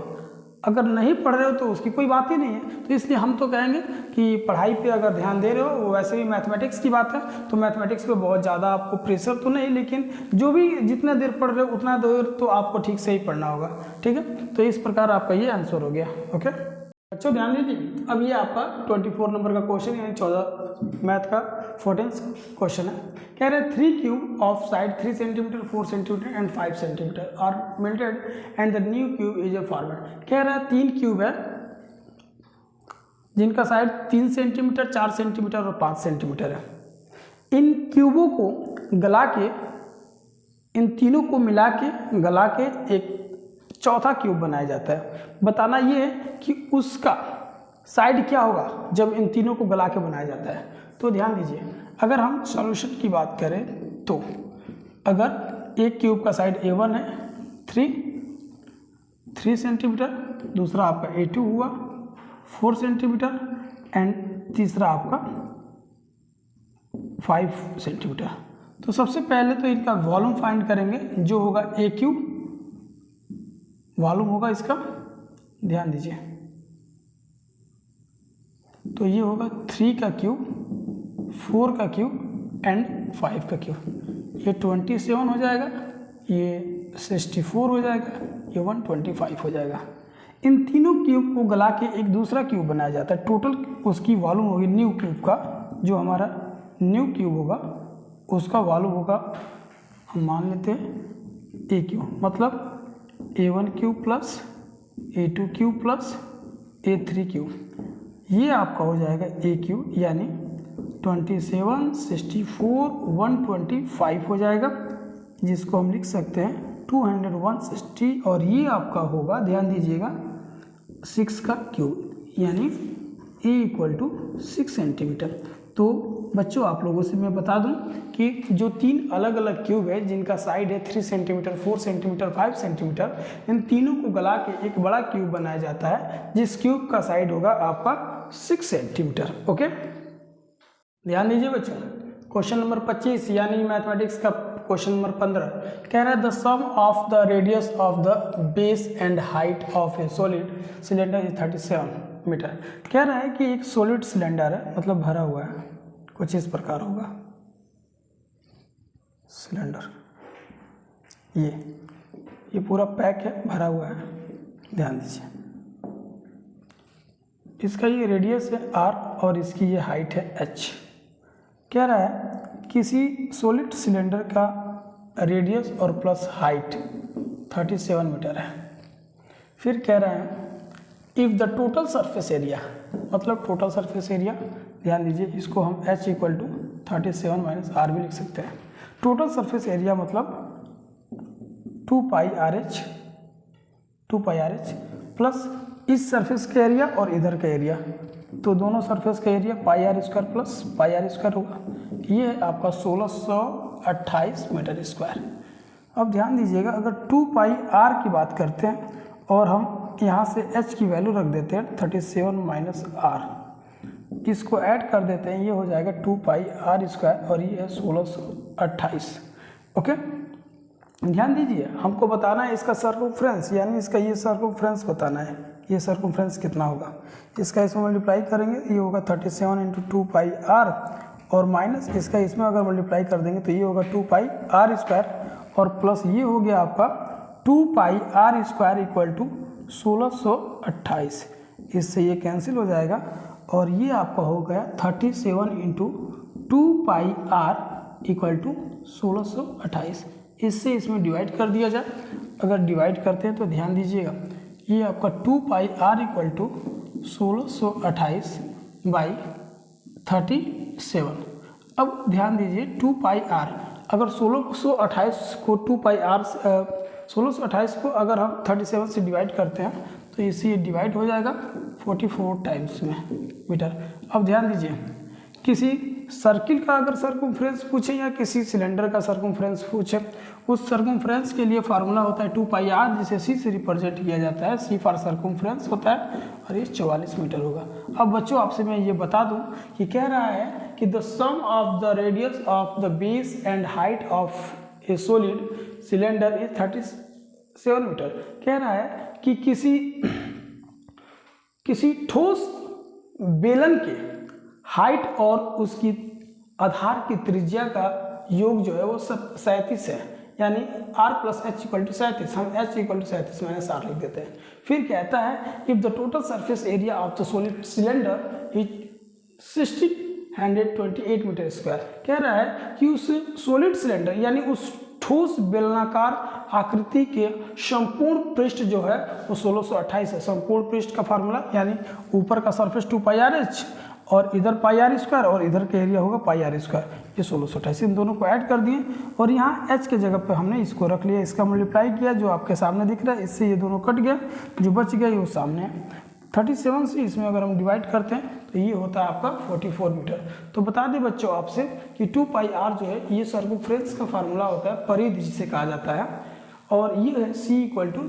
अगर नहीं पढ़ रहे हो तो उसकी कोई बात ही नहीं है। तो इसलिए हम तो कहेंगे कि पढ़ाई पे अगर ध्यान दे रहे हो, वैसे भी मैथमेटिक्स की बात है तो मैथमेटिक्स पे बहुत ज़्यादा आपको प्रेशर तो नहीं, लेकिन जो भी जितना देर पढ़ रहे हो उतना देर तो आपको ठीक से ही पढ़ना होगा, ठीक है। तो इस प्रकार आपका ये आंसर हो गया। ओके बच्चों ध्यान दीजिए, अब ये आपका 24 नंबर का क्वेश्चन यानी 14 मैथ का 14th क्वेश्चन है। कह रहे हैं 3 cube of side 3 centimetre 4 centimetre and 5 centimetre are melted and the new cube is a format. कह रहा है 3 क्यूब है जिनका साइड 3 सेंटीमीटर 4 सेंटीमीटर और 5 सेंटीमीटर है। इन क्यूबों को गला के, इन तीनों को मिला के गला के एक चौथा क्यूब बनाया जाता है। बताना ये है कि उसका साइड क्या होगा जब इन तीनों को गला के बनाया जाता है। तो ध्यान दीजिए, अगर हम सॉल्यूशन की बात करें तो अगर एक क्यूब का साइड A1 है 3 सेंटीमीटर, दूसरा आपका A2 हुआ 4 सेंटीमीटर एंड तीसरा आपका 5 सेंटीमीटर। तो सबसे पहले तो इनका वॉल्यूम फाइंड करेंगे, जो होगा A क्यूब वॉल्यूम होगा इसका। ध्यान दीजिए, तो ये होगा 3 का क्यूब 4 का क्यूब एंड 5 का क्यूब। ये 27 हो जाएगा, ये 64 हो जाएगा, ये 125 हो जाएगा। इन तीनों क्यूब को गला के एक दूसरा क्यूब बनाया जाता है। टोटल उसकी वॉल्यूम होगी न्यू क्यूब का, जो हमारा न्यू क्यूब होगा उसका वॉल्यूम होगा, हम मान लेते हैं A क्यूब, मतलब A1 cube plus A2 cube plus A3 cube. ये आपका हो जाएगा A क्यूब, यानी 27 64 125 हो जाएगा, जिसको हम लिख सकते हैं 260। और ये आपका होगा, ध्यान दीजिएगा, 6 का क्यूब, यानी A = 6 सेंटीमीटर। तो बच्चों आप लोगों से मैं बता दूं कि जो 3 अलग अलग क्यूब है जिनका साइड है 3 सेंटीमीटर 4 सेंटीमीटर 5 सेंटीमीटर, इन तीनों को गला के एक बड़ा क्यूब बनाया जाता है, जिस क्यूब का साइड होगा आपका 6 सेंटीमीटर। ओके ध्यान दीजिए बच्चों, क्वेश्चन नंबर 25 यानी मैथमेटिक्स का क्वेश्चन नंबर 15 कह रहा है the sum of the radius of the base and height of a solid cylinder is 37 metre. कह रहा है कि एक सॉलिड सिलेंडर है, मतलब भरा हुआ है, कुछ इस प्रकार होगा सिलेंडर, ये पूरा पैक है, भरा हुआ है। ध्यान दीजिए, इसका ये रेडियस है r और इसकी ये हाइट है h। कह रहा है किसी सॉलिड सिलेंडर का रेडियस और प्लस हाइट 37 मीटर है। फिर कह रहा है if the total surface area, मतलब टोटल सरफेस एरिया, ध्यान दीजिए, इसको हम h = 37 - r भी लिख सकते हैं। टोटल सरफेस एरिया मतलब 2 पाई आर एच प्लस इस सरफेस का एरिया और इधर का एरिया, तो दोनों सरफेस का एरिया πr² प्लस πr² होगा। ये है आपका 1628 मीटर स्क्वायर। अब ध्यान दीजिएगा, अगर 2 पाई r की बात करते हैं और हम यहाँ से h की वैल्यू रख देते हैं 37 - r, इसको ऐड कर देते हैं, ये हो जाएगा 2 पाई r² और ये है 1628। ओके ध्यान दीजिए, हमको बताना है इसका सर्कमफ्रेंस, यानी इसका ये सर्कमफ्रेंस बताना है, ये सर्कमफ्रेंस कितना होगा। इसका इसमें मल्टीप्लाई करेंगे, ये होगा 37 × 2 पाई r और माइनस इसका इसमें अगर मल्टीप्लाई कर देंगे तो ये होगा 2 पाई r² और प्लस ये हो गया आपका 2 पाई r² = 1628। इससे ये कैंसिल हो जाएगा और ये आपका हो गया 37 × 2 पाई r = 1628। इससे इसमें डिवाइड कर दिया जाए, अगर डिवाइड करते हैं तो ध्यान दीजिएगा, ये आपका 2 पाई r = 1628 / 37। अब ध्यान दीजिए 2 पाई r, अगर 1628 को 2 पाई r 1628 को अगर हम 37 से डिवाइड करते हैं तो इससे ये डिवाइड हो जाएगा 44 टाइम्स में मीटर। अब ध्यान दीजिए, किसी सर्किल का अगर सर्कमफ्रेंस पूछे या किसी सिलेंडर का सर्कमफ्रेंस पूछे, उस सर्कमफ्रेंस के लिए फार्मूला होता है 2 पाई r, जिसे c से रिप्रेजेंट किया जाता है, c फॉर सर्कमफ्रेंस होता है और ये 44 मीटर होगा। अब बच्चों आपसे मैं ये बता दूं कि कह रहा है कि the sum of the radius of the base and height of a solid cylinder is 37 metre. कह रहा है कि किसी किसी ठोस बेलन के हाइट और उसकी आधार की त्रिज्या का योग जो है वो 37 है, यानी r plus h equal to 37, हम h equal to 37 minus r लिख देते हैं। फिर कहता है if the total surface area of the solid cylinder is 628 metre square, कह रहा है कि उस सॉलिड सिलेंडर यानी उस ठोस बेलनाकार आकृति के संपूर्ण पृष्ठ जो है वो 1628 है। संपूर्ण पृष्ठ का फार्मूला यानी ऊपर का सरफेस 2πrh और इधर πr स्क्वायर और इधर का एरिया होगा πr स्क्वायर, ये 1628, इन दोनों को ऐड कर दिए और यहाँ h के जगह पे हमने इसको रख लिया, इसका मल्टीप्लाई किया जो आपके सामने दिख रहा है, इससे ये दोनों कट गया, जो बच गया ये वो सामने है। 37 से इसमें अगर हम डिवाइड करते हैं तो ये होता है आपका 44 मीटर। तो बता दें बच्चों आपसे कि 2πr जो है ये सर्कमफ्रेंस का फार्मूला होता है, परिधि जिसे कहा जाता है, और ये है c इक्वल टू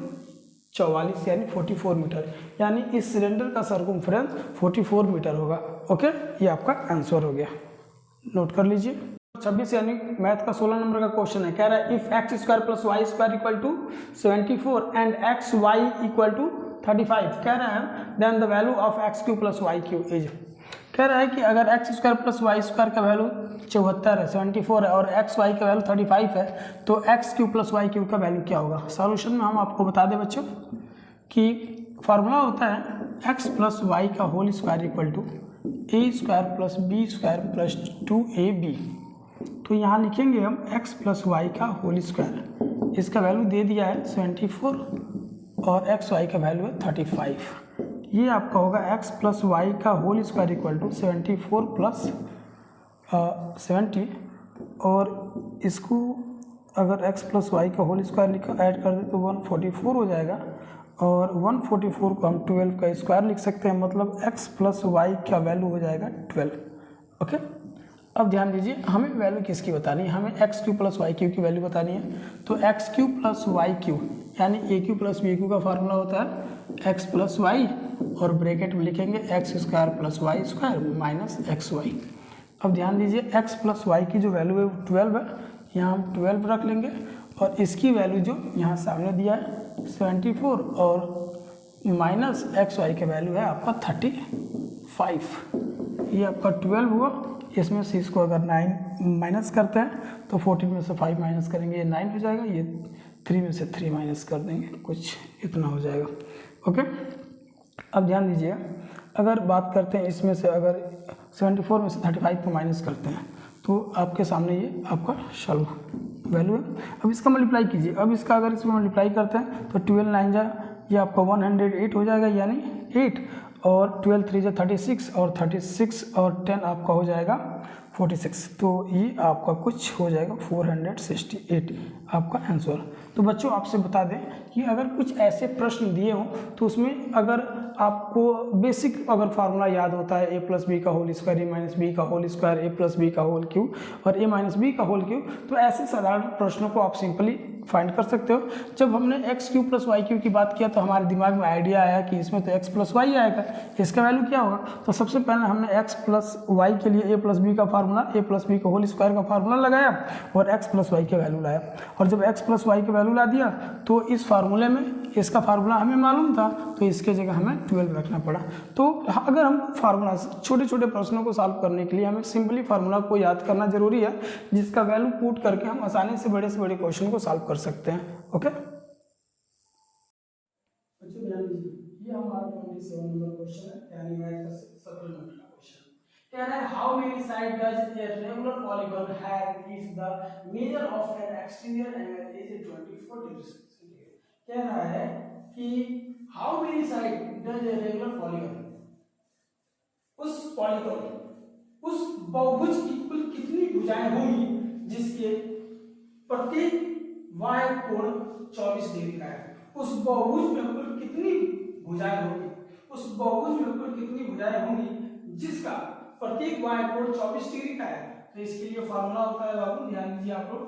44 यानी 44 मीटर, यानी इस सिलेंडर का सर्कमफ्रेंस 44 मीटर होगा। ओके, ये आपका आंसर हो गया, नोट कर लीजिए। 26 यानी मैथ का 16 नंबर का क्वेश्चन है, कह रहा है if x square plus y square equal to 74 and x y equal to 35, कह रहा है then the value of x cube plus y cube is, कह रहा है कि अगर x square plus y square का वैल्यू 74 है, 74 है और एक्स वाई का वैल्यू 35 है, तो x cube plus y cube का वैल्यू क्या होगा। सॉल्यूशन में हम आपको बता दें बच्चों कि फार्मूला होता है एक्स प्लस वाई का whole square equal to a square plus b square plus 2ab। तो यहाँ लिखेंगे हम एक्स प्लस वाई का होल स्क्वायर, इसका वैल्यू दे दिया है 74 और एक्स वाई का वैल्यू है 35, ये आपका होगा एक्स प्लस वाई का whole square equal to 74 plus 70, और इसको अगर एक्स प्लस वाई का होल स्क्वायर ऐड कर दे तो 144 हो जाएगा, और 144 को हम 12 का स्क्वायर लिख सकते हैं, मतलब एक्स प्लस वाई का वैल्यू हो जाएगा 12। ओके, अब ध्यान दीजिए हमें वैल्यू किसकी बतानी है, हमें x cube plus y cube की वैल्यू बतानी है। तो x cube plus y cube यानी a cube plus b cube का फार्मूला होता है एक्स प्लस वाई और ब्रैकेट में लिखेंगे x square plus y square minus x y. अब ध्यान दीजिए एक्स प्लस वाई की जो वैल्यू है वो 12 है, यहाँ हम 12 रख लेंगे, और इसकी वैल्यू जो यहाँ सामने दिया है 74 और माइनस एक्स वाई का वैल्यू है आपका 35, ये आपका 12 हुआ। इसमें से इसको अगर 9 माइनस करते हैं तो 14 में से 5 माइनस करेंगे ये 9 हो जाएगा, ये 3 में से 3 माइनस कर देंगे, कुछ इतना हो जाएगा। ओके, अब ध्यान दीजिए अगर बात करते हैं इसमें से अगर 74 में से 35 को माइनस करते हैं तो आपके सामने ये आपका सॉल्व वैल्यू है। अब इसका मल्टीप्लाई कीजिए, अब इसका अगर इसमें मल्टीप्लाई करते हैं तो 12 9 जा ये आपका 108 हो जाएगा, यानी 8, और 12 3 जा 36 और 36 और 10 आपका हो जाएगा 46, तो ये आपका कुछ हो जाएगा 468 आपका आंसर। तो बच्चों आपसे बता दें कि अगर कुछ ऐसे प्रश्न दिए हों तो उसमें अगर आपको बेसिक अगर फार्मूला याद होता है ए प्लस बी का होल स्क्वायर ए माइनस बी का होल स्क्वायर ए प्लस बी का होल क्यू और ए माइनस बी का होल क्यू, तो ऐसे साधारण प्रश्नों को आप सिंपली फाइंड कर सकते हो। जब हमने x cube plus y cube की बात किया तो हमारे दिमाग में आइडिया आया कि इसमें तो एक्स प्लस वाई आएगा, इसका वैल्यू क्या होगा। तो सबसे पहले हमने एक्स प्लस वाई के लिए ए प्लस बी का फार्मूला ए प्लस बी का होल स्क्वायर का फार्मूला लगाया और एक्स प्लस वाई का वैल्यू लाया, और जब एक्स प्लस वाई का वैल्यू ला दिया तो इस फार्मूले में इसका फार्मूला हमें मालूम था तो इसके जगह हमें 12 रखना पड़ा। तो अगर हम फार्मूला छोटे छोटे प्रश्नों को सॉल्व करने के लिए हमें सिंपली फार्मूला को याद करना जरूरी है, जिसका वैल्यू पुट करके हम आसानी से बड़े क्वेश्चन को सॉल्व कर सकते हैं। ओके, बच्चों ध्यान दीजिए, ये हमारा 27 नंबर क्वेश्चन है, यानी मैथ का 17 नंबर का क्वेश्चन कह रहा है how many side does a regular polygon have if the measure of N exterior angle is 24 degree. कह रहा है कि how many side does a regular polygon, उस पॉलीगॉन उस बहुभुज की कुल कितनी भुजाएं होंगी जिसके प्रत्येक y कोण 24 डिग्री का है। उस बहुभुज में कुल कितनी भुजाएं होंगी, उस बहुभुज में कुल कितनी भुजाएं होंगी जिसका प्रत्येक y कोण 24 डिग्री का है। तो इसके लिए फार्मूला होता है बाबू, ध्यान दीजिए आप लोग,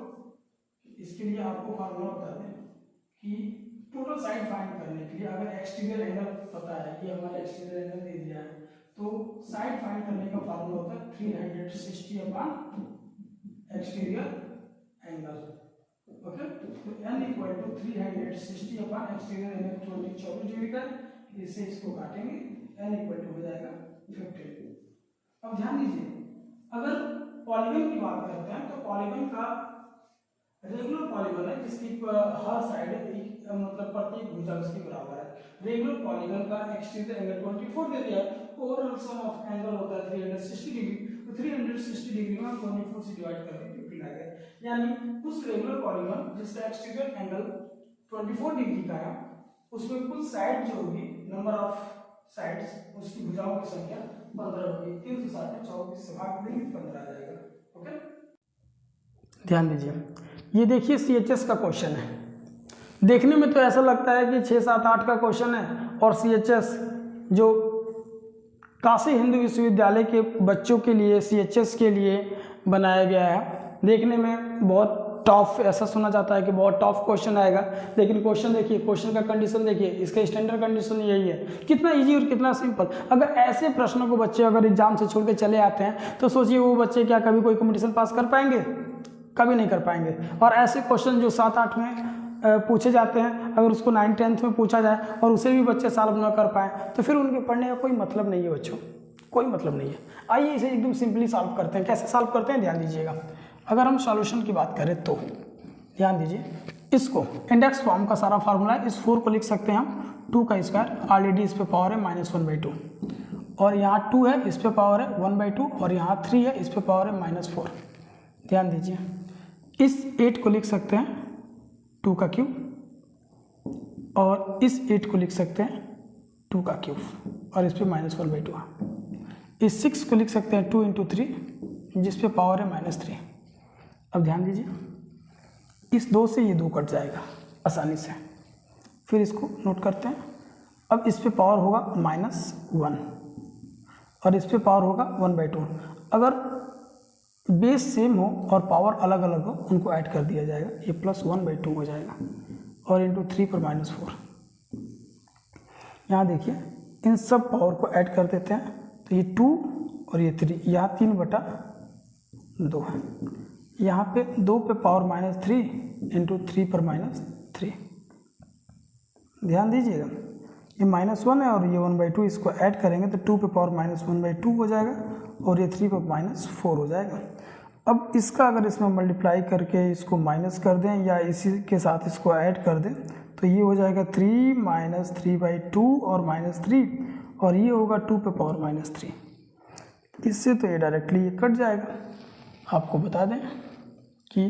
इसके लिए आपको फार्मूला होता है कि टोटल साइड फाइंड करने के लिए अगर एक्सटीरियर एंगल पता है, ये हमारा एक्सटीरियर एंगल दे दिया है, तो साइड फाइंड करने का फार्मूला होता है 360 अपॉन एक्सटीरियर एंगल। ओके, तो n equal to 360 upon exterior angle 24 degree का, इससे इसको काटेंगे n इक्वल टू हो जाएगा 15। अब ध्यान दीजिए, अगर पॉलीगन की बात करते हैं तो पॉलीगन का रेगुलर पॉलीगन है जिसकी हर साइड मतलब प्रत्येक भुजा उसके बराबर है। रेगुलर पॉलीगन का एक्सटीरियर एंगल 24 दे दिया है, ओवरऑल सम ऑफ एंगल होता है 360 डिग्री, तो 360 डिग्री में 24 से डिवाइड करके 15 आ गया। यानी उस रेगुलर पॉलीगन जिसका एक्सटीरियर एंगल 24 डिग्री का है उसमें कुल साइड जो होगी, नंबर ऑफ साइड्स, उसकी भुजाओं की संख्या 15 होगी। 360 में 24 से भाग देंगे 15 आ जाएगा। ओके, ध्यान दीजिए, ये देखिए CHS का क्वेश्चन है। देखने में तो ऐसा लगता है कि 6, 7, 8 का क्वेश्चन है और CHS जो काशी हिंदू विश्वविद्यालय के बच्चों के लिए CHS के लिए बनाया गया है। देखने में बहुत टफ ऐसा सुना जाता है कि बहुत टफ क्वेश्चन आएगा, लेकिन क्वेश्चन देखिए, क्वेश्चन का कंडीशन देखिए, इसका स्टैंडर्ड कंडीशन यही है, कितना इजी और कितना सिंपल। अगर ऐसे प्रश्नों को बच्चे अगर एग्जाम से छोड़ के चले आते हैं तो सोचिए वो बच्चे क्या कभी कोई कंपटीशन पास कर पाएंगे? कभी नहीं कर पाएंगे। और ऐसे क्वेश्चन जो 7, 8 में पूछे जाते हैं, अगर उसको 9, 10th में पूछा जाए और उसे भी बच्चे सॉल्व न कर पाए तो फिर उनके पढ़ने का कोई मतलब नहीं है बच्चों, कोई मतलब नहीं है। आइए इसे एकदम सिंपली सॉल्व करते हैं। कैसे सॉल्व करते हैं ध्यान दीजिएगा। अगर हम सॉल्यूशन की बात करें तो ध्यान दीजिए, इसको इंडेक्स फॉर्म का सारा फार्मूला है, इस 4 को लिख सकते हैं हम 2 का स्क्वायर, ऑलरेडी इस पे पावर है -1/2 और यहाँ 2 है, इस पे पावर है 1/2 और यहाँ 3 है, इस पे पावर है -4। ध्यान दीजिए, इस 8 को लिख सकते हैं 2 का क्यूब और इस 8 को लिख सकते हैं 2 का क्यूब और इस पे -1/2। इस 6 को लिख सकते हैं 2 × 3 जिस पे पावर है -3। अब ध्यान दीजिए, इस 2 से ये 2 कट जाएगा आसानी से, फिर इसको नोट करते हैं। अब इस पे पावर होगा -1 और इस पे पावर होगा 1/2। अगर बेस सेम हो और पावर अलग अलग हो उनको ऐड कर दिया जाएगा, ये +1/2 हो जाएगा और इंटू 3 पर -4। यहाँ देखिए इन सब पावर को ऐड कर देते हैं तो ये 2 और ये 3, यहाँ 3/2 है। यहाँ पे 2 पे पावर -3 इंटू 3 पर -3। ध्यान दीजिएगा, ये -1 है और ये 1/2, इसको ऐड करेंगे तो 2 पे पावर -1/2 हो जाएगा और ये 3 पर -4 हो जाएगा। अब इसका अगर इसमें मल्टीप्लाई करके इसको माइनस कर दें या इसी के साथ इसको ऐड कर दें तो ये हो जाएगा 3 - 3/2 और -3 और ये होगा 2 पे पावर -3। इससे तो ये डायरेक्टली ये कट जाएगा। आपको बता दें कि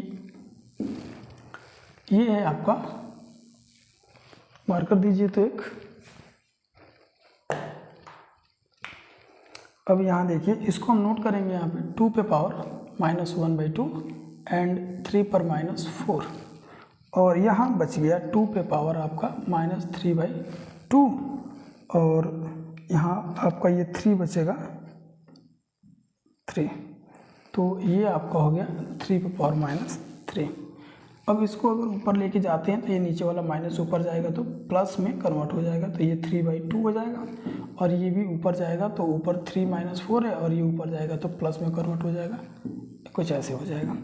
ये है आपका, मार्कर दीजिए तो एक। अब यहाँ देखिए, इसको हम नोट करेंगे यहाँ पे 2 पे पावर -1/2 एंड 3 पर -4 और यहाँ बच गया 2 पे पावर आपका -3/2 और यहाँ आपका ये 3 बचेगा 3, तो ये आपका हो गया 3 पे पावर -3। अब इसको अगर ऊपर लेके जाते हैं तो ये नीचे वाला माइनस ऊपर जाएगा तो प्लस में कन्वर्ट हो जाएगा, तो ये 3/2 हो जाएगा और ये भी ऊपर जाएगा तो ऊपर 3 - 4 है और ये ऊपर जाएगा तो प्लस में कन्वर्ट हो जाएगा, कुछ ऐसे हो जाएगा।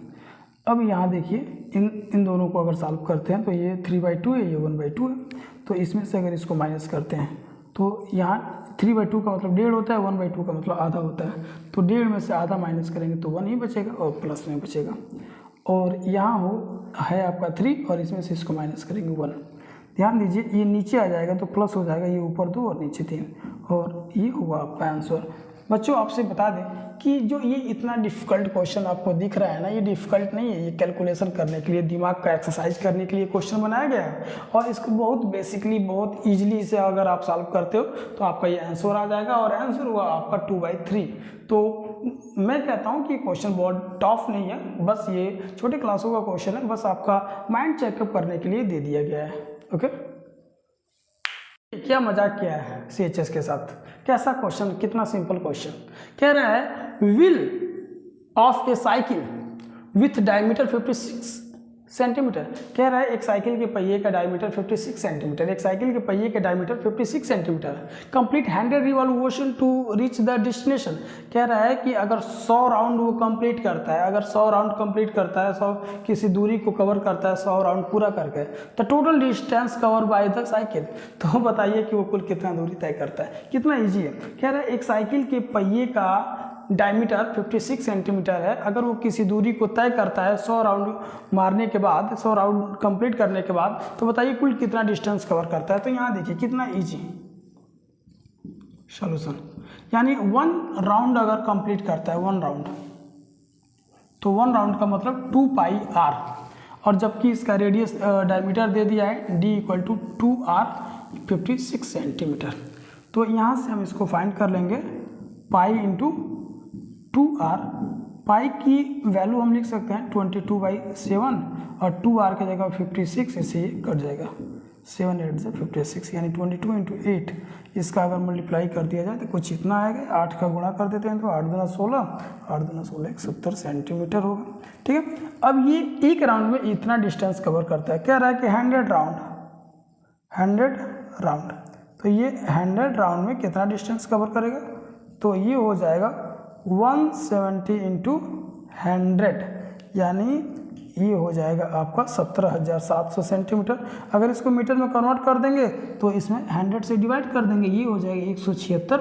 अब यहाँ देखिए इन दोनों को अगर सॉल्व करते हैं तो ये 3/2 है, ये 1/2 है, तो इसमें से अगर इसको माइनस करते हैं तो यहाँ 3/2 का मतलब 1.5 होता है, 1/2 का मतलब आधा होता है, तो 1.5 में से आधा माइनस करेंगे तो 1 ही बचेगा और प्लस में बचेगा। और यहाँ है आपका 3 और इसमें से इसको माइनस करेंगे 1। ध्यान दीजिए, ये नीचे आ जाएगा तो प्लस हो जाएगा, ये ऊपर 2 और नीचे 3 और ये हुआ आपका आंसर। बच्चों आपसे बता दें कि जो ये इतना डिफ़िकल्ट क्वेश्चन आपको दिख रहा है ना, ये डिफ़िकल्ट नहीं है, ये कैलकुलेशन करने के लिए, दिमाग का एक्सरसाइज करने के लिए क्वेश्चन बनाया गया है और इसको बहुत बेसिकली बहुत ईजिली से अगर आप सॉल्व करते हो तो आपका ये आंसर आ जाएगा और आंसर हुआ आपका 2/3। तो मैं कहता हूँ कि क्वेश्चन बहुत टफ नहीं है, बस ये छोटे क्लासों का क्वेश्चन है, बस आपका माइंड चेकअप करने के लिए दे दिया गया है। ओके, क्या मजाक किया है CHS के साथ, कैसा क्वेश्चन, कितना सिंपल क्वेश्चन। कह रहा है wheel of A cycle with diameter 56 centimetre. कह रहा है एक साइकिल के पहिए का डायमीटर 56 सेंटीमीटर, एक साइकिल के पहिए का diameter 56 centimetre. Complete 100 revolution to reach the destination. कह रहा है कि अगर 100 राउंड वो कंप्लीट करता है, अगर 100 राउंड कंप्लीट करता है, 100 किसी दूरी को कवर करता है 100 राउंड पूरा करके, तो total distance cover by the cycle. तो बताइए कि वो कुल कितना दूरी तय करता है। कितना ईजी है। कह रहा है एक साइकिल के पहिए का डायमीटर 56 सेंटीमीटर है, अगर वो किसी दूरी को तय करता है 100 राउंड मारने के बाद, 100 राउंड कंप्लीट करने के बाद, तो बताइए कुल कितना डिस्टेंस कवर करता है। तो यहाँ देखिए कितना इजी सॉल्यूशन, यानी 1 राउंड अगर कंप्लीट करता है 1 राउंड, तो 1 राउंड का मतलब 2 पाई r, और जबकि इसका रेडियस डायमीटर दे दिया है d = 2r 56 सेंटीमीटर। तो यहाँ से हम इसको फाइंड कर लेंगे पाई इंटू 2r। पाई की वैल्यू हम लिख सकते हैं 22/7 और 2r की जगह 56, इसे कट जाएगा 7 8 से 56, यानी 22 × 8। इसका अगर मल्टीप्लाई कर दिया जाए तो कुछ इतना आएगा। 8 का गुणा कर देते हैं तो 8 दूना 16, 8 दूना 16 70 सेंटीमीटर होगा। ठीक है, अब ये एक राउंड में इतना डिस्टेंस कवर करता है। कह रहा है कि 100 राउंड, तो ये 100 राउंड में कितना डिस्टेंस कवर करेगा, तो ये हो जाएगा 170 × 100, यानी ये हो जाएगा आपका 17,700 सेंटीमीटर। अगर इसको मीटर में कन्वर्ट कर देंगे तो इसमें 100 से डिवाइड कर देंगे, ये हो जाएगा 176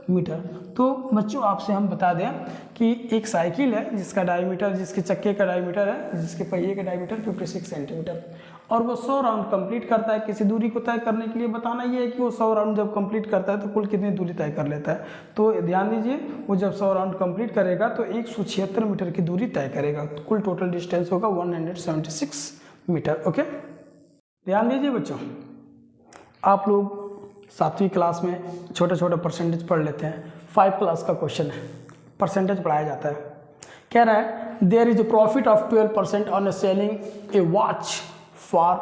मीटर। तो बच्चों आपसे हम बता दें कि एक साइकिल है जिसका डायमीटर, जिसके चक्के का डायमीटर है, जिसके पहिए का डायमीटर 56 सेंटीमीटर, और वो 100 राउंड कंप्लीट करता है। किसी दूरी को तय करने के लिए बताना ये है कि वो 100 राउंड जब कंप्लीट करता है तो कुल कितनी दूरी तय कर लेता है। तो ध्यान दीजिए, वो जब 100 राउंड कंप्लीट करेगा तो 176 मीटर की दूरी तय करेगा। तो कुल टोटल डिस्टेंस होगा 176 मीटर। ओके, ध्यान दीजिए बच्चों, आप लोग 7वीं क्लास में छोटे छोटे परसेंटेज पढ़ लेते हैं। 5 क्लास का क्वेश्चन है, परसेंटेज पढ़ाया जाता है। कह रहा है there is a profit of 12% on selling a watch for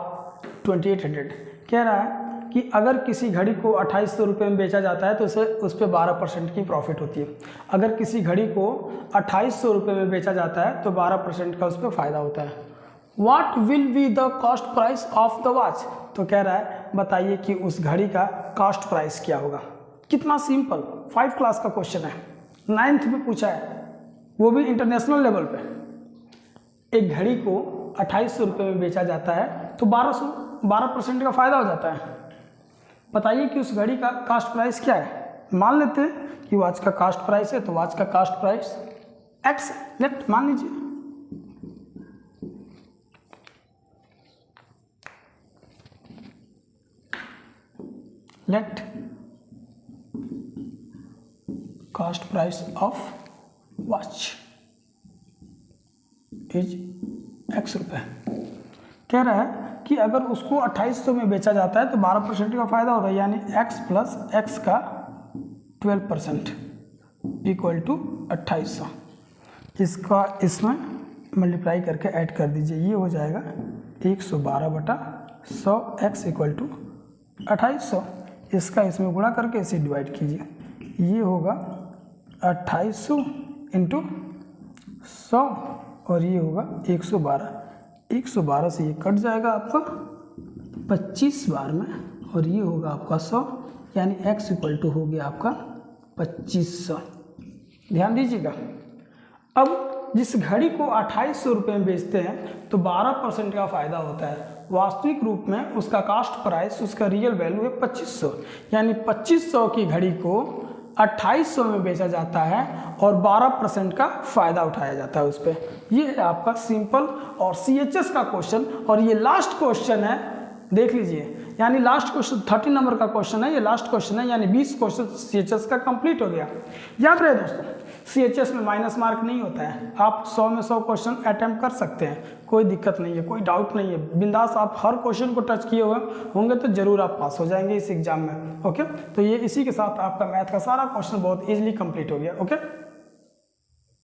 2800। कह रहा है कि अगर किसी घड़ी को 2800 रुपये में बेचा जाता है तो उस पर 12% की प्रॉफिट होती है। अगर किसी घड़ी को 2800 रुपये में बेचा जाता है तो 12% का उस पर फ़ायदा होता है। What will be the cost price of the watch? तो कह रहा है बताइए कि उस घड़ी का कॉस्ट प्राइस क्या होगा। कितना सिंपल, 5 क्लास का क्वेश्चन है, 9th में पूछा है, वो भी इंटरनेशनल लेवल पे। एक घड़ी को 2800 रुपये में बेचा जाता है तो 12% का फ़ायदा हो जाता है। बताइए कि उस घड़ी का कॉस्ट प्राइस क्या है। मान लेते हैं कि वॉच का कॉस्ट प्राइस है, तो वॉच का कॉस्ट प्राइस x लेट मान लीजिए। Let cost price of watch is x रुपये। कह रहा है कि अगर उसको 2800 में बेचा जाता है तो 12% का फायदा होगा, यानी x प्लस x का 12% इक्वल टू 2800। इसका इसमें मल्टीप्लाई करके ऐड कर दीजिए, ये हो जाएगा 112/100 x इक्वल टू 2800। इसका इसमें गुणा करके इसे डिवाइड कीजिए, ये होगा 2800 × 100 और ये होगा 112। 112 से ये कट जाएगा आपका 25 बार में, और ये होगा आपका 100, यानी x इक्वल टू हो गया आपका 2500। ध्यान दीजिएगा, अब जिस घड़ी को 2800 रुपये में बेचते हैं तो 12% का फ़ायदा होता है। वास्तविक रूप में उसका कास्ट प्राइस, उसका रियल वैल्यू है 2500, यानी 2500 की घड़ी को 2800 में बेचा जाता है और 12% का फ़ायदा उठाया जाता है उस पर। ये है आपका सिंपल और CHS का क्वेश्चन, और ये लास्ट क्वेश्चन है, देख लीजिए, यानी लास्ट क्वेश्चन 30 नंबर का क्वेश्चन है, ये लास्ट क्वेश्चन है, यानी 20 क्वेश्चन CHS का कंप्लीट हो गया। याद रहे दोस्तों, CHS में माइनस मार्क नहीं होता है, आप 100 में 100 क्वेश्चन अटैम्प्ट कर सकते हैं, कोई दिक्कत नहीं है, कोई डाउट नहीं है, बिंदास आप हर क्वेश्चन को टच किए हुए होंगे तो जरूर आप पास हो जाएंगे इस एग्जाम में। ओके, तो ये इसी के साथ आपका मैथ का सारा क्वेश्चन बहुत ईजिली कंप्लीट हो गया। ओके।